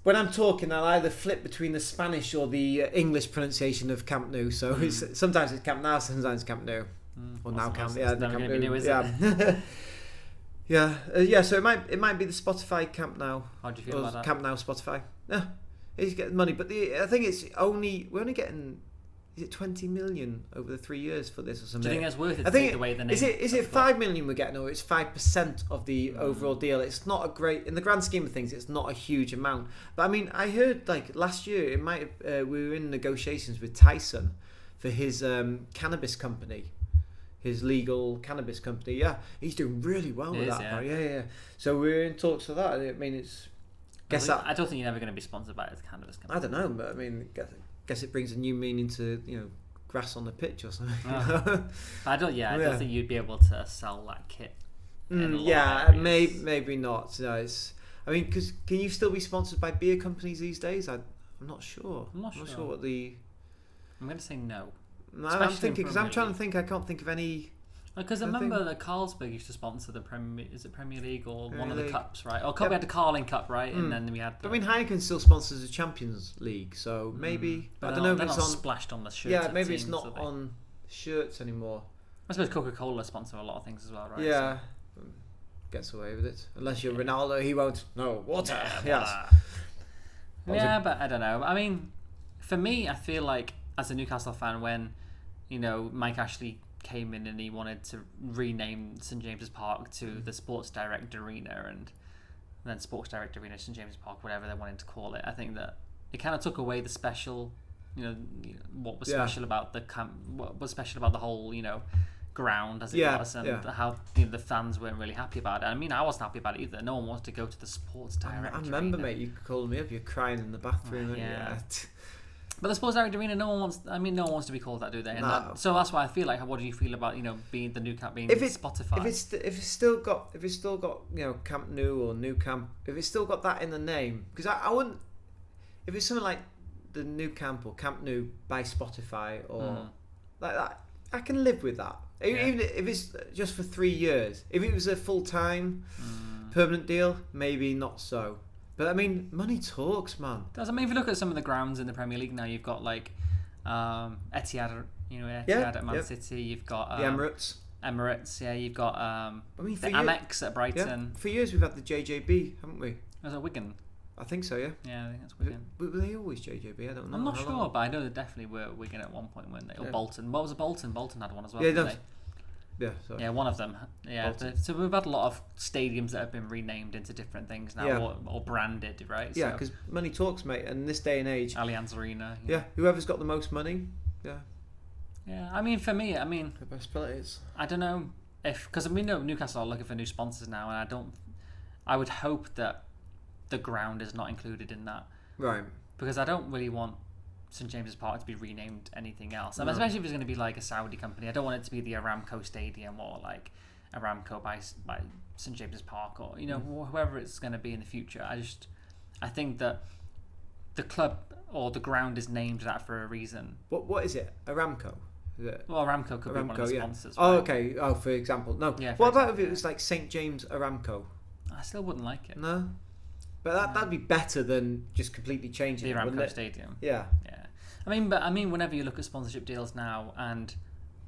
When I'm talking, I'll either flip between the Spanish or the English pronunciation of Camp Nou. So sometimes it's Camp Nou, sometimes it's Camp Nou. Or now Camp Nou. It's never going to be new, is it? Yeah. So it might be the Spotify Camp Nou. How do you feel about that? Camp Nou Spotify. Yeah, he's getting money, but I think we're only getting. Is it 20 million over the 3 years for this or something? Do you think that's worth it? I think the way the name is it 5 million we're getting, or it's 5% of the overall deal? It's not a great, in the grand scheme of things, it's not a huge amount. But I mean, I heard like last year it might have, we were in negotiations with Tyson for his cannabis company, his legal cannabis company. Yeah, he's doing really well with that. Yeah. So we're in talks for that. I mean, it's. I don't think you're ever going to be sponsored by a cannabis company. I don't know, but I mean. Guess it brings a new meaning to grass on the pitch or something. I don't think you'd be able to sell that kit. Maybe not. No, I mean, because can you still be sponsored by beer companies these days? I'm not sure. I'm not sure what the. I'm going to say no. I'm thinking because I'm trying to think. I can't think of any. Because I remember that Carlsberg used to sponsor the Premier League or one of the cups, right? Or we had the Carling Cup, right? And then we had. I mean, Heineken still sponsors the Champions League, so maybe. But I don't know if it's on splashed on the shirts. Yeah, maybe it's not on shirts anymore. I suppose Coca-Cola sponsor a lot of things as well, right? Yeah, gets away with it. Unless you're Ronaldo, he won't. No water. Yes. Yeah, but I don't know. I mean, for me, I feel like as a Newcastle fan, when Mike Ashley came in and he wanted to rename St James's Park to the Sports Direct Arena and then Sports Direct Arena St James's Park, whatever they wanted to call it. I think that it kind of took away the special, what was special about the camp, what was special about the whole, ground as it was, and how the fans weren't really happy about it. I mean, I wasn't happy about it either. No one wanted to go to the Sports Direct Arena. I remember, mate, you called me up. You're crying in the bathroom. But the Sports Direct Arena, no one wants to be called that, do they? And so that's why I feel like, what do you feel about being the new camp, being Spotify? If it's still got Camp Nou or New Camp, if it's still got that in the name, because I wouldn't. If it's something like the New Camp or Camp Nou by Spotify or like that, I can live with that. Even if it's just for 3 years. If it was a full-time permanent deal, maybe not so. But I mean, money talks, man. If you look at some of the grounds in the Premier League now, you've got like Etihad, at Man City. You've got the Emirates. Yeah. You've got the Amex at Brighton. Yeah. For years we've had the JJB, haven't we? Was it Wigan? I think so. Yeah. Yeah, I think that's Wigan. Were they always JJB? I don't know. I'm not sure, but I know they definitely were Wigan at one point, weren't they? Or Bolton. What was it? Bolton? Bolton had one as well. Yeah, didn't they? Yeah, sorry. Yeah, one of them. Yeah, so we've had a lot of stadiums that have been renamed into different things now, or branded, right? Yeah, because money talks, mate. And in this day and age, Allianz Arena. Yeah, whoever's got the most money. Yeah. Yeah, I mean, for me, the best players. I don't know because we know Newcastle are looking for new sponsors now, and I would hope that the ground is not included in that, right? Because I don't really want St James's Park to be renamed anything else. Especially if it's going to be like a Saudi company. I don't want it to be the Aramco Stadium or like Aramco by St James's Park or whoever it's going to be in the future. I think that the club or the ground is named that for a reason. What is it? Aramco? Is it? Well, Aramco could be one of the sponsors. Oh, right? okay. Oh, for example, no. Yeah, what about if it was like St James Aramco? still wouldn't like it. No, but that'd be better than just completely changing the it, wouldn't Aramco it? Stadium. Yeah. I mean, whenever you look at sponsorship deals now, and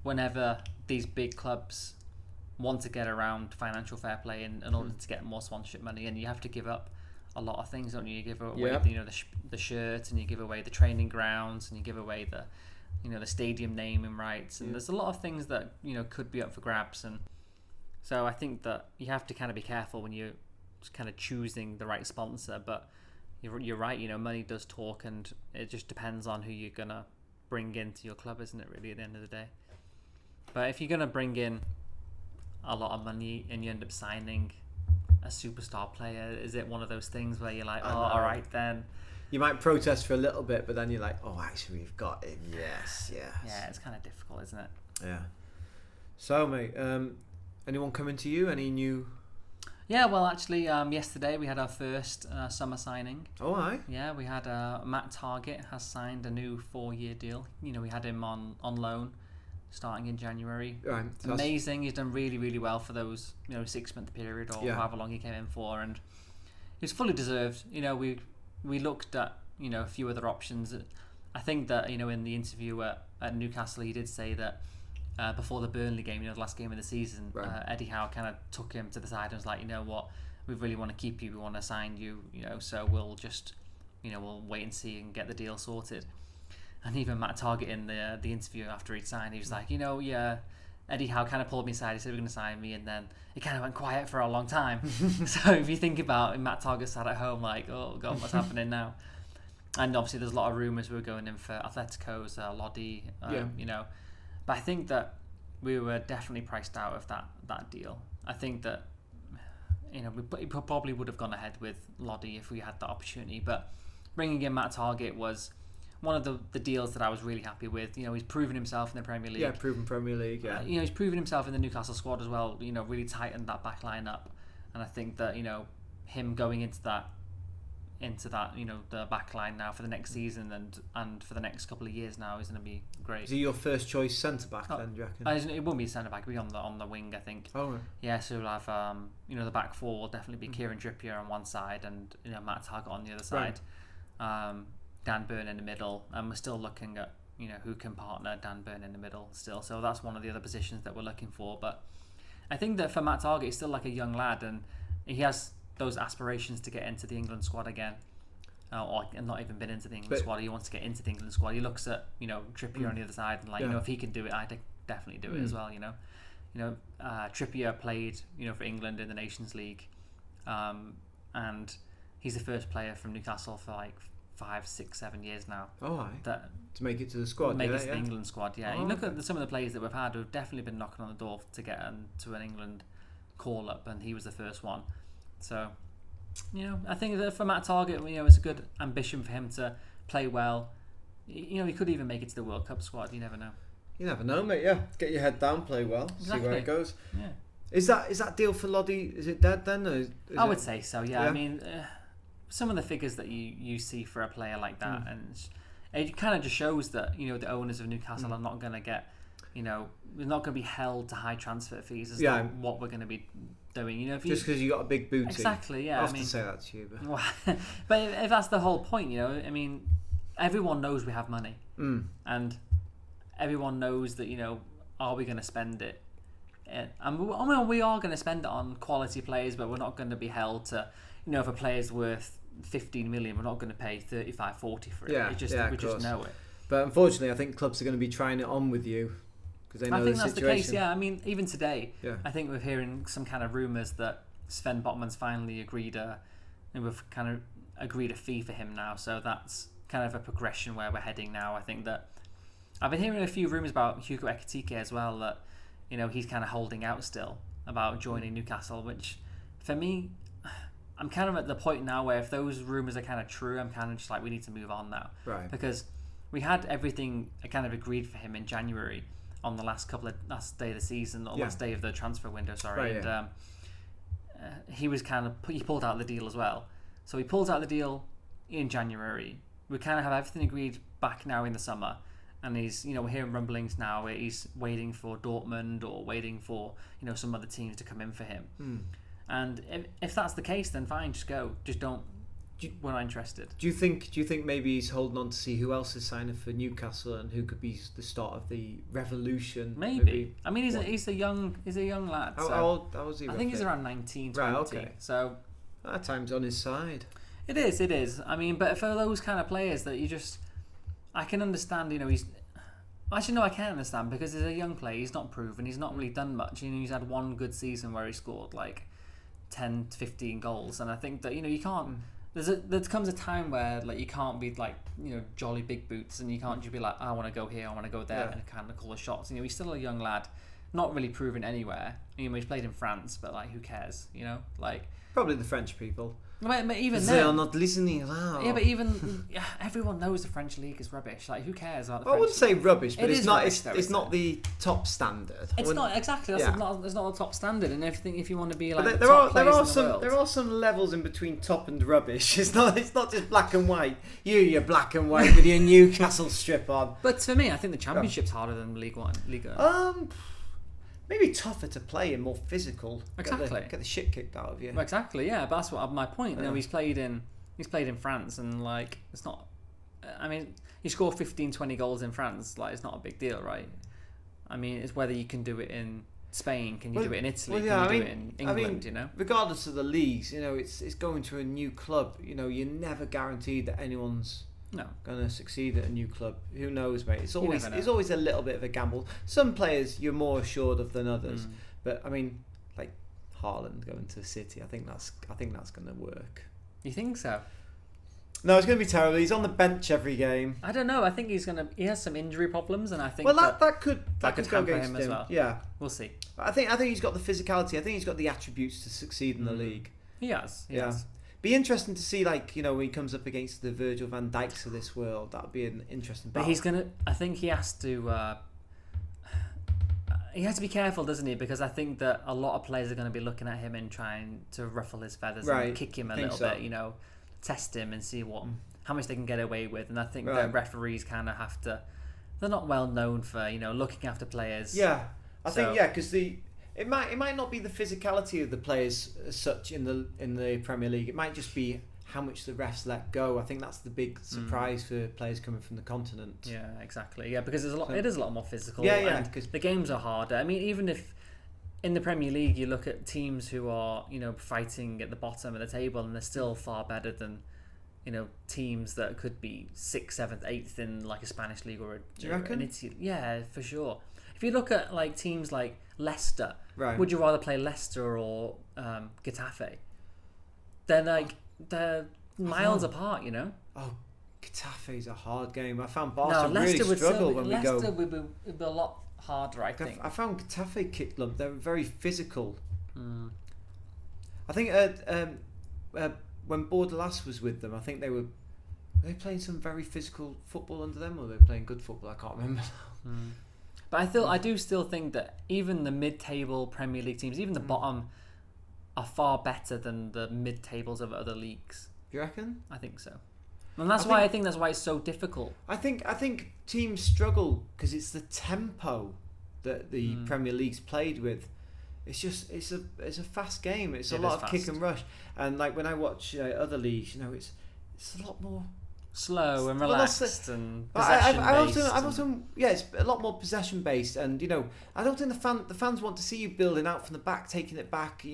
whenever these big clubs want to get around financial fair play in order to get more sponsorship money, and you have to give up a lot of things, don't you? You give away the shirt, and you give away the training grounds, and you give away the the stadium naming rights, and there's a lot of things that could be up for grabs. And so I think that you have to kind of be careful when you're kind of choosing the right sponsor. But you're right, money does talk, and it just depends on who you're gonna bring into your club, isn't it, really, at the end of the day? But if you're gonna bring in a lot of money and you end up signing a superstar player, is it one of those things where you're like, all right then? You might protest for a little bit, but then you're like, oh, actually, we've got him. Yes. Yeah, it's kind of difficult, isn't it? Yeah. So, mate, anyone coming to you? Any new... Yeah, well, actually, yesterday we had our first summer signing. Oh, aye? Yeah, we had Matt Targett has signed a new 4-year deal. We had him on loan starting in January. Right. So amazing. He's done really, really well for those 6-month period or however long he came in for, and he's fully deserved. We looked at a few other options. I think that in the interview at Newcastle, he did say that before the Burnley game, the last game of the season, Eddie Howe kind of took him to the side and was like, what, we really want to keep you, we want to sign you, so we'll just we'll wait and see and get the deal sorted. And even Matt Targett in the interview after he'd signed, he was like, Eddie Howe kind of pulled me aside. He said, we're going to sign me. And then it kind of went quiet for a long time. So if you think about it, Matt Targett sat at home like, oh, God, what's happening now? And obviously there's a lot of rumours we were going in for Atletico's Lodi, But I think that we were definitely priced out of that deal. I think that, we probably would have gone ahead with Lodi if we had the opportunity. But bringing in Matt Targett was one of the deals that I was really happy with. He's proven himself in the Premier League. Yeah, proven Premier League, yeah. He's proven himself in the Newcastle squad as well, really tightened that back line up. And I think that, him going into that, the back line now for the next season and for the next couple of years now is going to be great. Is he your first choice centre-back then, do you reckon? It won't be centre-back, it'll be on the wing, I think. Oh, right. Yeah, so we'll have, the back four will definitely be Kieran Trippier on one side and, Matt Targett on the other side. Right. Dan Burn in the middle, and we're still looking at who can partner Dan Burn in the middle still. So that's one of the other positions that we're looking for. But I think that for Matt Targett, he's still like a young lad, and he has those aspirations to get into the England squad again, or not even been into the England squad. He wants to get into the England squad. He looks at Trippier on the other side and if he can do it, I'd definitely do it as well. Trippier played for England in the Nations League, and he's the first player from Newcastle for like 5, 6, 7 years now. Oh, aye. That to make it to the squad. Make it to the England squad. Yeah, Oh, you look at some of the players that we've had who've definitely been knocking on the door to get to an England call up, and he was the first one. So, I think that for Matt Targett, it's a good ambition for him to play well. He could even make it to the World Cup squad. You never know. You never know, mate. Yeah, get your head down, play well, exactly. See where it goes. Yeah. Is that deal for Lodi? Is it dead then? Or I would say so. Yeah. I mean, some of the figures that you see for a player like that, and it kind of just shows that the owners of Newcastle are not going to get, we're not going to be held to high transfer fees as to what we're going to be doing. If you, just because you got a big booty. Exactly. Yeah. I often say that to you, but if that's the whole point, everyone knows we have money, and everyone knows that are we going to spend it? And we are going to spend it on quality players, but we're not going to be held to, if a player's worth 15 million, we're not going to pay 35, 40 for it. Yeah, we just know it. But unfortunately, I think clubs are going to be trying it on with you because they know the situation. I think that's the case. Yeah, I mean, even today, I think we're hearing some kind of rumours that Sven Botman's finally agreed a fee for him now. So that's kind of a progression where we're heading now. I think that I've been hearing a few rumours about Hugo Ekitike as well, that he's kind of holding out still about joining Newcastle, which for me, I'm kind of at the point now where if those rumours are kind of true, I'm kind of just like, we need to move on now. Right. Because we had everything kind of agreed for him in January on the last day of the season, or last day of the transfer window, sorry. Right, and he pulled out the deal as well. So he pulled out the deal in January. We kind of have everything agreed back now in the summer. And he's, we're hearing rumblings now where he's waiting for Dortmund or waiting for, some other teams to come in for him. And if that's the case, then fine, just go. Just don't. We're not interested. Do you think maybe he's holding on to see who else is signing for Newcastle and who could be the start of the revolution? Maybe. I mean, he's a young lad. How old was he? I think he's around 19, 20. Right. Okay. So that time's on his side. It is. I mean, but for those kind of players that I can understand. He's. Actually, no, I can't understand because he's a young player. He's not proven. He's not really done much. He's had one good season where he scored like 10 to 15 goals, and I think that you can't. There comes a time where like you can't be like jolly big boots, and you can't just be like, I want to go here, I want to go there, and kind of call the shots. He's still a young lad, not really proven anywhere. He's played in France, but like who cares? Like probably the French people. But even they are not listening. Wow. Yeah, but even everyone knows the French league is rubbish. Like who cares about the French I wouldn't say rubbish, but it's not. Rubbish, it's not the top standard. It's not exactly. It's not the top standard, and everything. If you want to be like but there are some levels in between top and rubbish. It's not just black and white. You're black and white with your Newcastle strip on. But for me, I think the Championship's harder than League One. Maybe tougher to play and more physical. Exactly. Get the shit kicked out of you. Well, exactly. Yeah, but that's what my point. He's played in France, and like it's not. I mean, he scored 15, 20 goals in France. Like it's not a big deal, right? I mean, it's whether you can do it in Spain. Can you do it in Italy? Can you do it in England? Regardless of the leagues, it's going to a new club. You're never guaranteed that anyone's going to succeed at a new club. Who knows, mate? It's always a little bit of a gamble. Some players you're more assured of than others. But I mean, like Haaland going to City, I think that's going to work. You think so? No, it's going to be terrible. He's on the bench every game. I don't know. I think he has some injury problems, and I think that could go hamper against him as well. Yeah, we'll see. I think he's got the physicality. I think he's got the attributes to succeed in the league. He has. He has. Be interesting to see, like when he comes up against the Virgil van Dijks of this world. That would be an interesting battle. But I think he has to. He has to be careful, doesn't he? Because I think that a lot of players are going to be looking at him and trying to ruffle his feathers and kick him a little bit. Test him and see how much they can get away with. And I think that referees kind of have to. They're not well known for looking after players. Yeah, I think because it might not be the physicality of the players as such in the Premier League. It might just be how much the refs let go. I think that's the big surprise for players coming from the continent. Yeah, exactly. Yeah, because it is a lot more physical. Yeah, because the games are harder. I mean, even if in the Premier League you look at teams who are fighting at the bottom of the table, and they're still far better than teams that could be 6th, 7th, 8th in like a Spanish league or Do you reckon? Yeah, for sure. If you look at like teams like Leicester, right. Would you rather play Leicester or Getafe? They're miles apart, Oh, Getafe's a hard game. I found Barcelona Leicester really struggle when Leicester we go. would be a lot harder, I think. I found Getafe kicked them. They're very physical. I think when Bordalas was with them, I think were they playing some very physical football under them, or were they playing good football? I can't remember. But I do still think that even the mid-table Premier League teams, even the bottom, are far better than the mid-tables of other leagues. Do you reckon? I think so, and that's why it's so difficult. I think teams struggle because it's the tempo that the Premier League's played with. It's a fast game. It's a lot of kick and rush, and like when I watch other leagues, it's a lot more slow and relaxed and possession based. It's a lot more possession based, and I don't think the fans want to see you building out from the back, taking it back,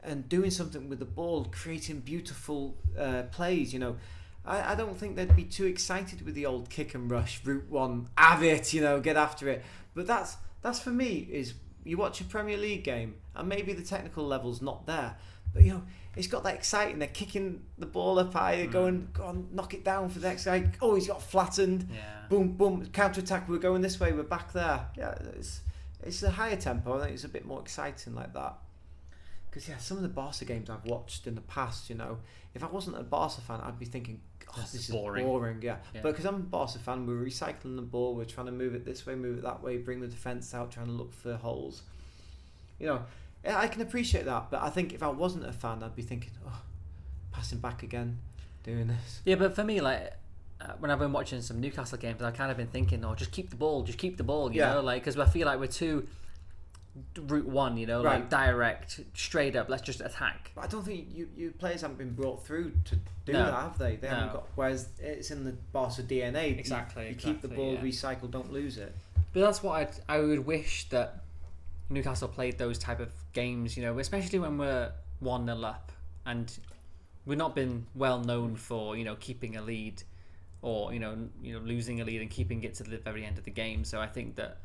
and doing something with the ball, creating beautiful plays. I don't think they'd be too excited with the old kick and rush, route one, have it, get after it. But that's for me is you watch a Premier League game and maybe the technical level's not there, but it's got that exciting. They're kicking the ball up high. They're going, go on, knock it down for the next guy. Oh, he's got flattened. Yeah. Boom, boom, counter attack. We're going this way. We're back there. Yeah, it's a higher tempo. I think it's a bit more exciting like that. Because some of the Barca games I've watched in the past, if I wasn't a Barca fan, I'd be thinking, this is boring. Yeah. But because I'm a Barca fan, we're recycling the ball. We're trying to move it this way, move it that way, bring the defence out, trying to look for holes. I can appreciate that, but I think if I wasn't a fan, I'd be thinking, passing back again, doing this. Yeah, but for me, like when I've been watching some Newcastle games, I've kind of been thinking, just keep the ball, you know, like because I feel like we're too route one, like direct, straight up. Let's just attack. But I don't think you players haven't been brought through to do that, have they? They haven't got. Whereas it's in the Barca DNA. Exactly. You keep the ball recycled, don't lose it. But that's what I would wish that Newcastle played those type of games. Especially when we're 1-0 up and we've not been well known for keeping a lead or losing a lead and keeping it to the very end of the game. So I think that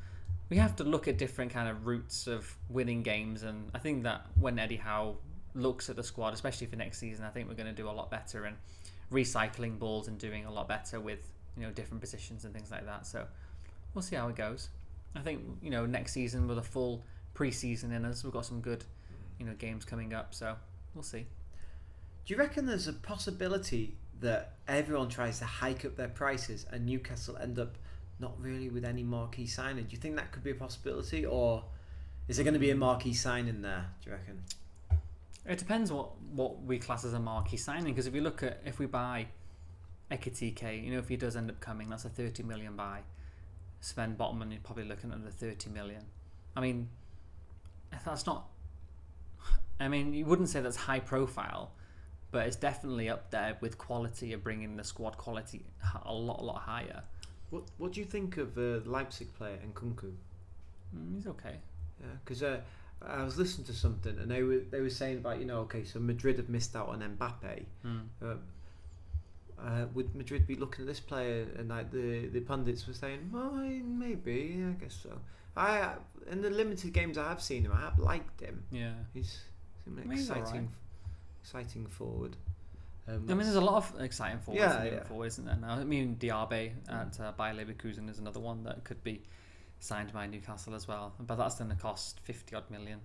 we have to look at different kind of routes of winning games, and I think that when Eddie Howe looks at the squad, especially for next season, I think we're going to do a lot better in recycling balls and doing a lot better with different positions and things like that. So we'll see how it goes. I think next season with a full pre-season in us, we've got some good games coming up, so we'll see. Do you reckon there's a possibility that everyone tries to hike up their prices and Newcastle end up not really with any marquee signing? Do you think that could be a possibility, or is there going to be a marquee signing there, do you reckon? It depends what we class as a marquee signing, because if we buy Ekitike, if he does end up coming, that's a 30 million buy. Sven Botman, you're probably looking at the 30 million. I mean, that's not... I mean, you wouldn't say that's high profile, but it's definitely up there with quality of bringing the squad quality a lot higher. What do you think of the Leipzig player Nkunku? He's okay. Yeah, because I was listening to something and they were saying about so Madrid have missed out on Mbappe. Would Madrid be looking at this player, and like the pundits were saying, well, maybe, I guess so. In the limited games I have seen him, I have liked him. Yeah, he's an exciting forward. There's a lot of exciting forwards forward, isn't there? Now, I mean, Diaby at Bayer Leverkusen is another one that could be signed by Newcastle as well, but that's going to cost 50-odd million.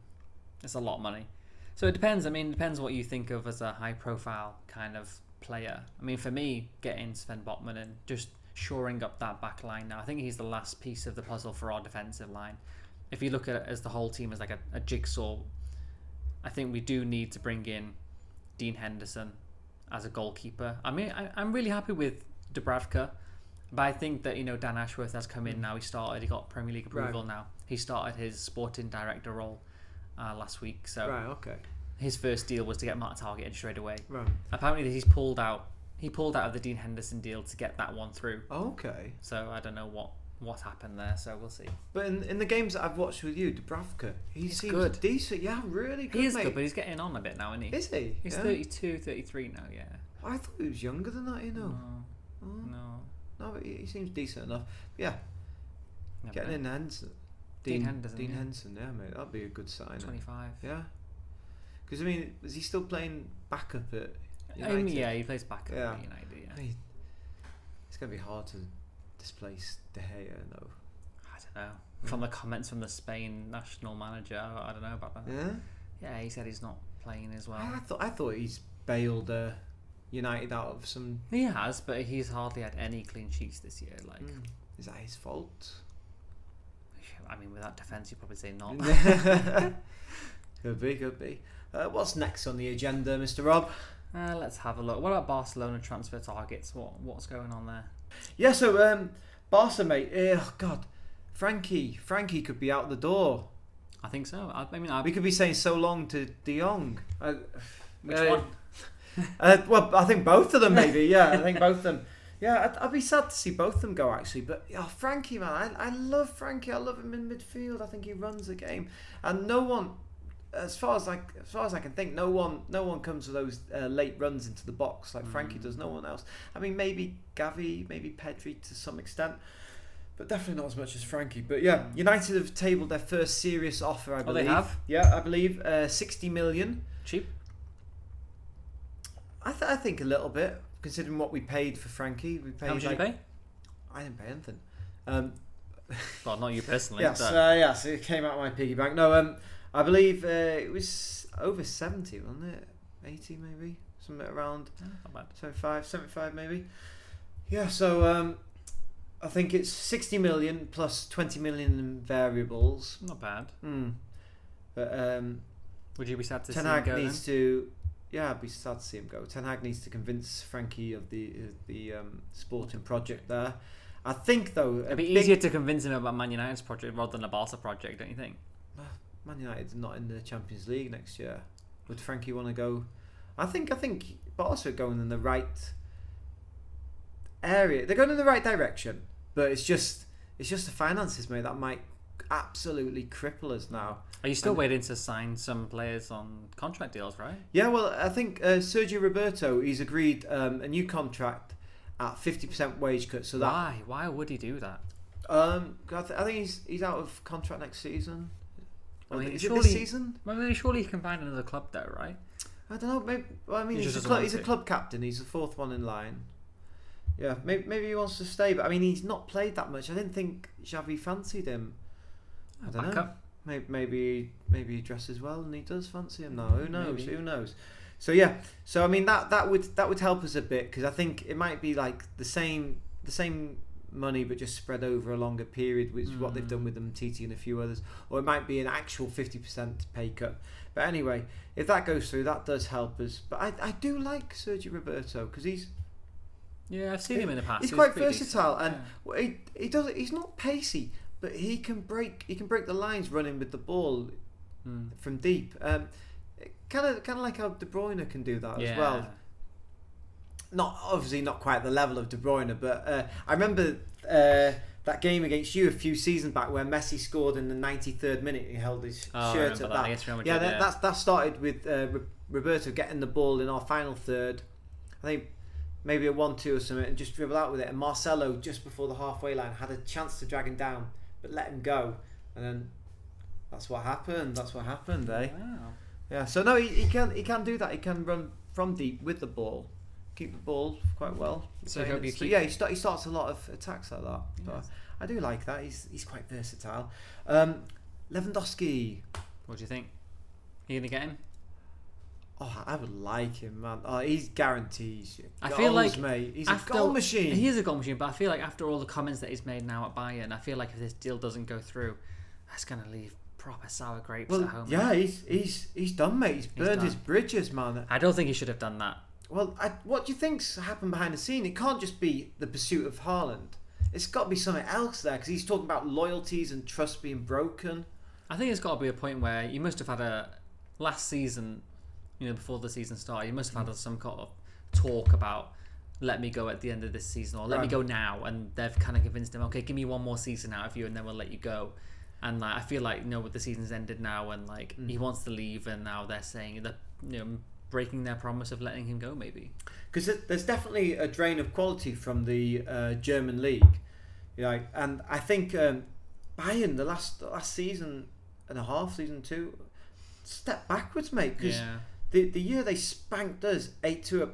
It's a lot of money. So it depends. I mean, it depends what you think of as a high-profile kind of player. I mean, for me, getting Sven Botman and just shoring up that back line now, I think he's the last piece of the puzzle for our defensive line. If you look at it as the whole team as like a jigsaw, I think we do need to bring in Dean Henderson as a goalkeeper. I mean, I'm really happy with Dubravka, but I think that Dan Ashworth has come in now. He got Premier League approval now. He started his sporting director role last week. So his first deal was to get Mark targeted straight away. Right. Apparently he's pulled out of the Dean Henderson deal to get that one through. Okay. So I don't know what happened there, so we'll see. But in the games that I've watched with you, Dubravka, he seems good. Decent. Yeah, really good, He is good, but he's getting on a bit now, isn't he? Is he? He's 32, 33 now, yeah. I thought he was younger than that, No, but he seems decent enough. Yeah. Never Getting know. in Henderson. Dean Henderson. Dean Henderson, yeah, mate. That'd be a good sign. 25. Yeah. Because, I mean, is he still playing backup at United? Yeah, he plays backup at United, yeah. I mean, it's going to be hard to displace De Gea, though. I don't know. From the comments from the Spain national manager, I don't know about that. Yeah? Yeah, he said he's not playing as well. I thought he's bailed United out of some... He has, but he's hardly had any clean sheets this year. Is that his fault? I mean, with that defence, you'd probably say not. Could be. What's next on the agenda, Mr. Rob? Let's have a look. What about Barcelona transfer targets? What's going on there? Yeah, so Barca, mate. Oh God, Frankie could be out the door. I think so. We could be saying so long to De Jong. Which one? Well, I think both of them, maybe. Yeah, I think both of them. Yeah, I'd be sad to see both of them go, actually. But Frankie, man, I love Frankie. I love him in midfield. I think he runs the game, and no one, as far as I can think, no one comes with those late runs into the box like Frankie does. No one else. I mean, maybe Gavi, maybe Pedri to some extent, but definitely not as much as Frankie. But yeah, United have tabled their first serious offer, I believe. Oh, they have? Yeah, I believe 60 million. Cheap? I think a little bit, considering what we paid for Frankie. How much did you pay? I didn't pay anything. Well, not you personally. Yes, it came out of my piggy bank. No, I believe it was over 70, wasn't it? 80 maybe, something around. Not bad. 75 maybe. Yeah, so I think it's 60 million plus 20 million in variables. Not bad. But would you be sad to Ten see Hag him go needs then? to. Yeah, I'd be sad to see him go. Ten Hag needs to convince Frankie of the sporting project there. I think though it'd be easier to convince him about Man United's project rather than a Barca project, don't you think? Man United are not in the Champions League next year. Would Frankie want to go? I think Barca are going in the right area. They're going in the right direction, but it's just the finances, mate, that might absolutely cripple us now. Are you still waiting to sign some players on contract deals, right? Yeah, well, I think Sergio Roberto, he's agreed a new contract at 50% wage cut. So that why would he do that? I think he's out of contract next season. I mean, is it this season? Surely he can find another club though, right? I don't know. Maybe, well, I mean, he's a club captain. He's the fourth one in line. Yeah, maybe he wants to stay, but I mean, he's not played that much. I didn't think Xavi fancied him. I don't know. Maybe he dresses well and he does fancy him now. Who knows? Maybe. Who knows? So yeah. So I mean, that would help us a bit, because I think it might be like the same money but just spread over a longer period, which is what they've done with Titi and a few others, or it might be an actual 50% pay cut. But anyway, if that goes through, that does help us. But I do like Sergio Roberto, because I've seen him in the past. He's quite versatile, and he's not pacey, but he can break the lines running with the ball from deep. Kind of like how De Bruyne can do that as well. Obviously not quite the level of De Bruyne, but I remember that game against you a few seasons back where Messi scored in the 93rd minute. He held his shirt at that. That started with Roberto getting the ball in our final third. I think maybe a 1-2 or something, and just dribble out with it. And Marcelo, just before the halfway line, had a chance to drag him down, but let him go. And then that's what happened. Eh? Wow. Yeah. So no, he can do that. He can run from deep with the ball. Keep the ball quite well. So he starts a lot of attacks like that. But I do like that. He's quite versatile. Lewandowski. What do you think? Are you gonna get him? Oh, I would like him, man. Oh, he's guarantees goals, I feel like, mate. He's a goal machine. He is a goal machine, but I feel like after all the comments that he's made now at Bayern, I feel like if this deal doesn't go through, that's gonna leave proper sour grapes at home. Yeah, he's done, mate. He's burned his bridges, man. I don't think he should have done that. Well, what do you think's happened behind the scene? It can't just be the pursuit of Haaland. It's got to be something else there, because he's talking about loyalties and trust being broken. I think it's got to be a point where you must have had last season, before the season started, you must have had some kind of talk about let me go at the end of this season, or let me go now, and they've kind of convinced him, okay, give me one more season out of you and then we'll let you go. And I feel like the season's ended now, and he wants to leave, and now they're saying that breaking their promise of letting him go, maybe. Because there's definitely a drain of quality from the German league, and I think Bayern the last season and a half, season 2, step backwards, mate. Because the year they spanked us 8-2,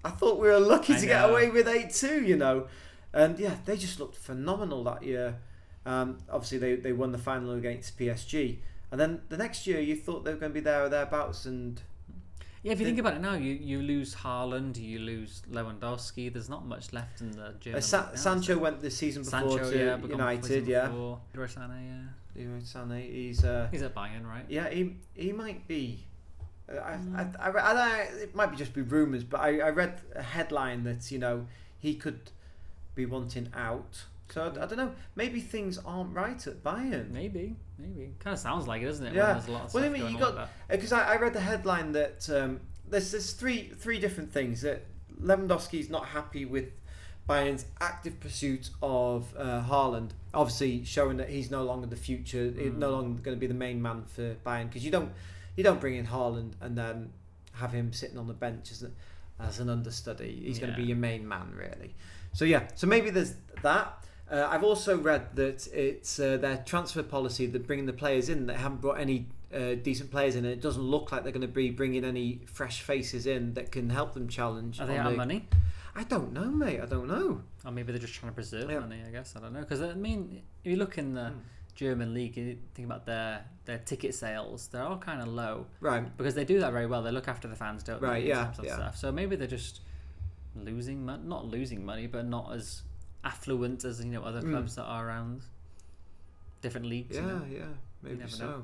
I thought we were lucky to get away with 8-2, and they just looked phenomenal that year. Obviously they won the final against PSG, and then the next year you thought they were going to be there or thereabouts, and if you think about it now, you lose Haaland, you lose Lewandowski. There's not much left in the German league. Sancho went the season before to United. Leroy Sané, Leroy Sané, he's at Bayern, right? Yeah, he might be. It might be just be rumours, but I read a headline that he could be wanting out. So I don't know. Maybe things aren't right at Bayern. Maybe. Kind of sounds like it, doesn't it? Yeah. There's a lot of stuff going on because I read the headline that there's three different things. That Lewandowski's not happy with Bayern's active pursuit of Haaland. Obviously, showing that he's no longer the future. He's no longer going to be the main man for Bayern, because you don't bring in Haaland and then have him sitting on the bench as an understudy. He's going to be your main man, really. So maybe there's that. I've also read that it's their transfer policy that bringing the players in, they haven't brought any decent players in, and it doesn't look like they're going to be bringing any fresh faces in that can help them challenge. Are they out of money? I don't know, mate. I don't know. Or maybe they're just trying to preserve money, I guess. I don't know. Because, if you look in the German league, you think about their ticket sales, they're all kind of low. Right. Because they do that very well. They look after the fans, don't they? Right, Stuff. So maybe they're just losing money. Not losing money, but not as affluent as other clubs that are around different leagues. Maybe so. Know.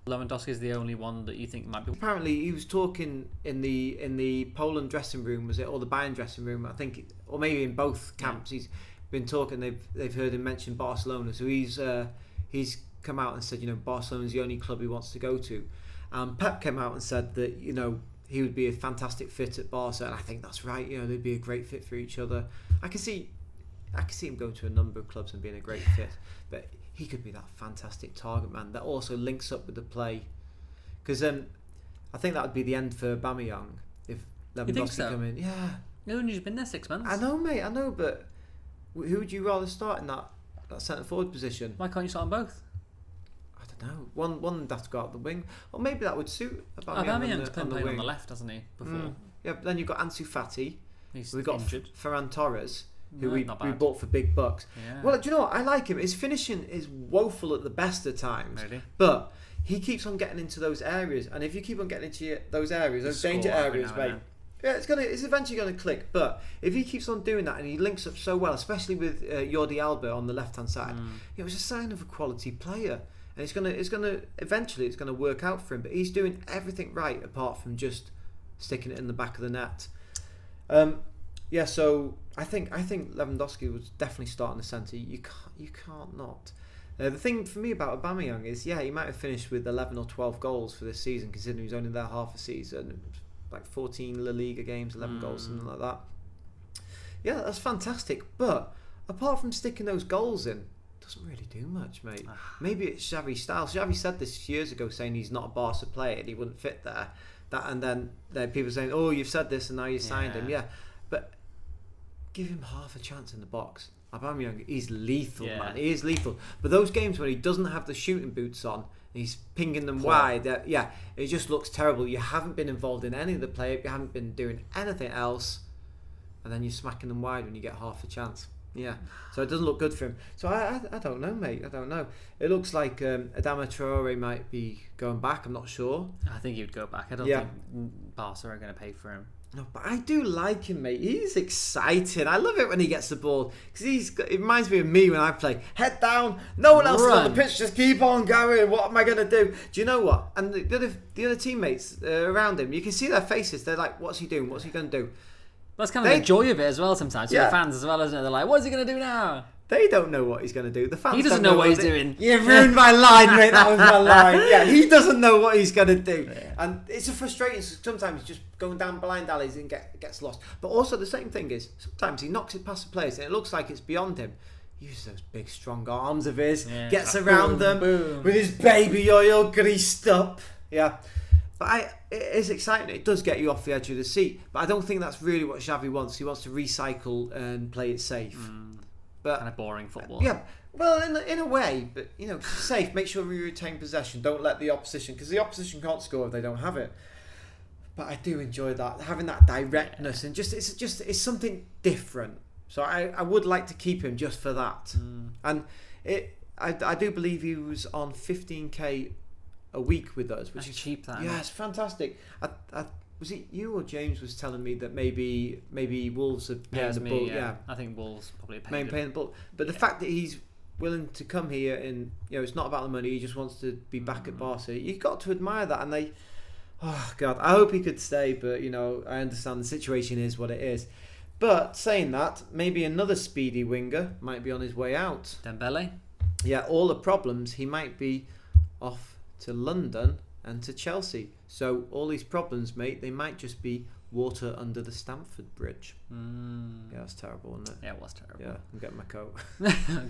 Lewandowski is the only one that you think might be. Apparently, he was talking in the Poland dressing room, was it, or the Bayern dressing room? I think, or maybe in both camps. He's been talking. They've heard him mention Barcelona, so he's come out and said, Barcelona's the only club he wants to go to. Pep came out and said that, he would be a fantastic fit at Barca, and I think that's right. They'd be a great fit for each other. I can see him going to a number of clubs and being a great fit, but he could be that fantastic target man that also links up with the play. Because I think that would be the end for Aubameyang if Lewandowski come in. Yeah. No, he's been there 6 months. I know, mate. I know, but who would you rather start in that centre forward position? Why can't you start on both? No, one would have to go out the wing, or maybe that would suit Aubameyang's playing on the left, hasn't he? Before, yeah. But then you've got Ansu Fati. We've got injured. Ferran Torres, who we bought for big bucks. Yeah. Well, do you know what? I like him. His finishing is woeful at the best of times, really? But he keeps on getting into those areas, and if you keep on getting into those areas, those danger areas, mate. Yeah, it's eventually going to click. But if he keeps on doing that and he links up so well, especially with Jordi Alba on the left hand side, it's a sign of a quality player. And it's gonna eventually work out for him. But he's doing everything right apart from just sticking it in the back of the net. So I think Lewandowski was definitely starting the centre. You can't not. The thing for me about Aubameyang is, he might have finished with 11 or 12 goals for this season, considering he was only there half a season, like 14 La Liga games, 11 goals, something like that. Yeah, that's fantastic. But apart from sticking those goals in, doesn't really do much, mate. Maybe it's Xavi's style. Xavi said this years ago, saying he's not a Barca player and he wouldn't fit there. And then people saying, "Oh, you've said this and now you signed him." Yeah, but give him half a chance in the box. Aubameyang, he's lethal, man. He is lethal. But those games where he doesn't have the shooting boots on, he's pinging them wide. It just looks terrible. You haven't been involved in any of the play. You haven't been doing anything else, and then you're smacking them wide when you get half a chance. Yeah, so it doesn't look good for him. So I don't know, mate. I don't know. It looks like Adama Traore might be going back. I'm not sure. I think he would go back. I don't think Barca are going to pay for him. No, but I do like him, mate. He's exciting. I love it when he gets the ball because it reminds me of me when I play. Head down, no one else is on the pitch. Just keep on going. What am I going to do? Do you know what? And the other teammates around him, you can see their faces. They're like, "What's he doing? What's he going to do?" That's kind of the joy of it as well sometimes. For the fans as well, isn't it? They're like, what's he going to do now? They don't know what he's going to do. The fans he doesn't know what he's doing. You ruined my line, mate. That was my line. Yeah, he doesn't know what he's going to do. Yeah. And it's a frustrating. Sometimes he's just going down blind alleys and gets lost. But also the same thing is, sometimes he knocks it past the players and it looks like it's beyond him. He uses those big strong arms of his, gets around them with his baby oil greased up. Yeah. But it is exciting. It does get you off the edge of the seat. But I don't think that's really what Xavi wants. He wants to recycle and play it safe. But kind of boring football. Yeah. Well, in a way, but safe. Make sure we retain possession. Don't let the opposition, because the opposition can't score if they don't have it. But I do enjoy that, having that directness, and it's something different. So I would like to keep him just for that. And I do believe he was on 15k a week with us, which is cheap. That it's fantastic. Was it you or James was telling me that maybe Wolves are paying the bull? Yeah, I think Wolves probably paying the bull. But the fact that he's willing to come here and it's not about the money. He just wants to be back at Barca. You've got to admire that. And oh God, I hope he could stay. But I understand the situation is what it is. But saying that, maybe another speedy winger might be on his way out. Dembele. Yeah, all the problems. He might be off to London and to Chelsea. So all these problems, mate, they might just be water under the Stamford Bridge. Yeah, that's terrible, isn't it? Yeah, it was terrible. Yeah, I'm getting my coat.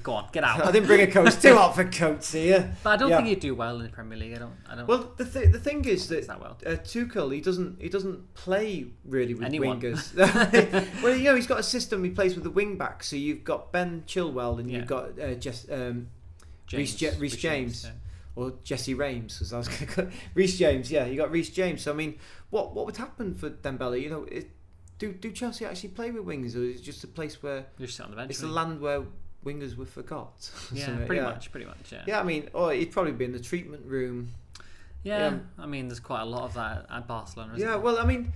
Go on, get out. I didn't bring a coat. It's too hot for coats here. But I don't think he'd do well in the Premier League. I don't. Well, the thing is that well. Tuchel, he doesn't play really with anyone. Wingers. Well, he's got a system. He plays with the wing back. So you've got Ben Chilwell and you've got Reece James. Yeah. Or Jesse Rames, as I was going to call Reece James. Yeah, you got Reece James. So I mean, what would happen for Dembele? Do Chelsea actually play with wingers, or is it just a place where you're just on the bench? It's a land where wingers were forgot. Yeah, pretty much. Yeah. Yeah, I mean, he'd probably be in the treatment room. Yeah, I mean, there's quite a lot of that at Barcelona. Isn't there? Well, I mean,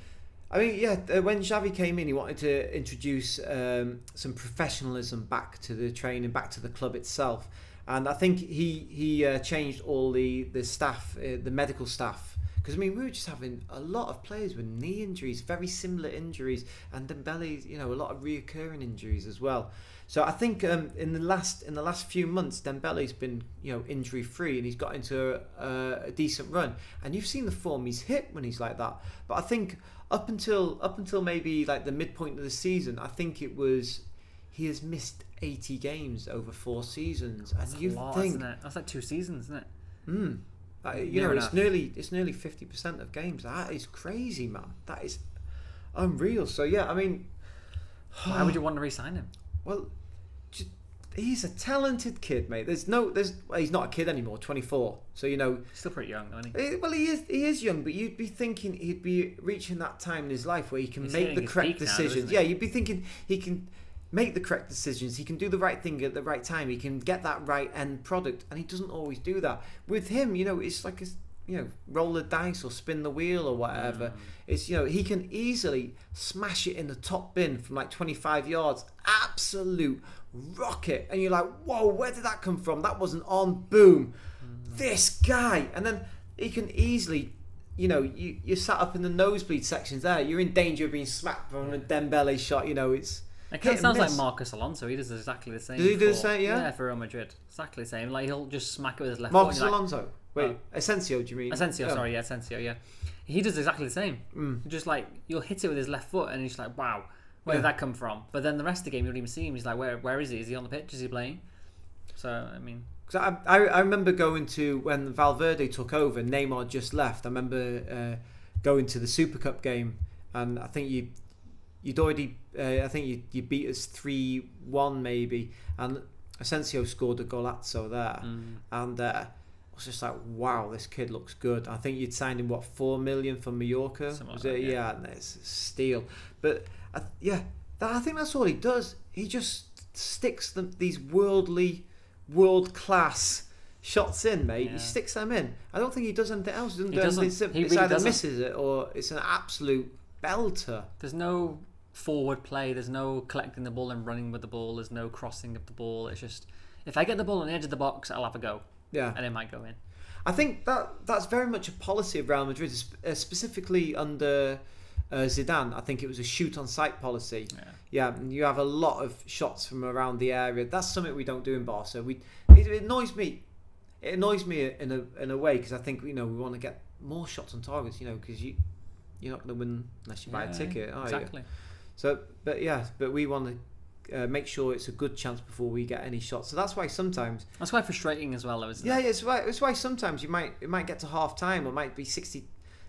when Xavi came in, he wanted to introduce some professionalism back to the training, back to the club itself. And I think he changed all the staff, the medical staff, Because I mean, we were just having a lot of players with knee injuries, very similar injuries, and Dembele, a lot of reoccurring injuries as well. So I think in the last few months, Dembele's been injury free, and he's got into a decent run. And you've seen the form he's hit when he's like that. But I think up until maybe like the midpoint of the season, I think he has missed 80 games over 4 seasons. That's a lot, isn't it? That's like 2 seasons, isn't it? It's nearly 50% of games. That is crazy, man. That is unreal. So yeah, I mean, why would you want to re-sign him? Well, he's a talented kid, mate. He's not a kid anymore. 24. So still pretty young, isn't he? Well, he is young, but you'd be thinking he'd be reaching that time in his life where he can make the correct decisions. Yeah, you'd be thinking he can make the correct decisions. He can do the right thing at the right time. He can get that right end product, and he doesn't always do that. With him, it's like roll the dice or spin the wheel or whatever. It's he can easily smash it in the top bin from like 25 yards. Absolute rocket, and you're like, whoa, where did that come from? That wasn't on. Boom, this guy. And then he can easily, you sat up in the nosebleed sections there. You're in danger of being smacked from a Dembele shot. It kind of sounds like Marcus Alonso. He does exactly the same. Does he do the same? Yeah, for Real Madrid, exactly the same. Like he'll just smack it with his left Marcus foot. Alonso. Wait, Asensio? Do you mean? Asensio, sorry, Asensio. Yeah, he does exactly the same. Just like you'll hit it with his left foot, and he's like, wow. Where did that come from? But then the rest of the game, you don't even see him. He's like, where is he? Is he on the pitch? Is he playing? So, I mean... Because I remember going to... When Valverde took over, Neymar just left. I remember going to the Super Cup game, and I think you'd already... I think you beat us 3-1 maybe, and Asensio scored a golazzo there. And I was just like, wow, this kid looks good. I think you'd signed him, 4 million from Mallorca? Was it? Yeah, and it's steal. But... I think that's all he does. He just sticks these world-class shots in, mate. He sticks them in. I don't think he does anything else. He either misses it or it's an absolute belter. There's no forward play. There's no collecting the ball and running with the ball. There's no crossing of the ball. It's just, if I get the ball on the edge of the box, I'll have a go. Yeah. And it might go in. I think that's very much a policy of Real Madrid, specifically under... Zidane. I think it was a shoot on sight policy. Yeah, and you have a lot of shots from around the area. That's something we don't do in Barca. It annoys me. It annoys me in a way, because I think we want to get more shots on targets. Because you're not going to win unless you buy a ticket, are exactly. You? So, but we want to make sure it's a good chance before we get any shots. So that's why sometimes. That's quite frustrating as well, though, isn't it? Yeah, it's right. It's why sometimes it might get to half time, or it might be 60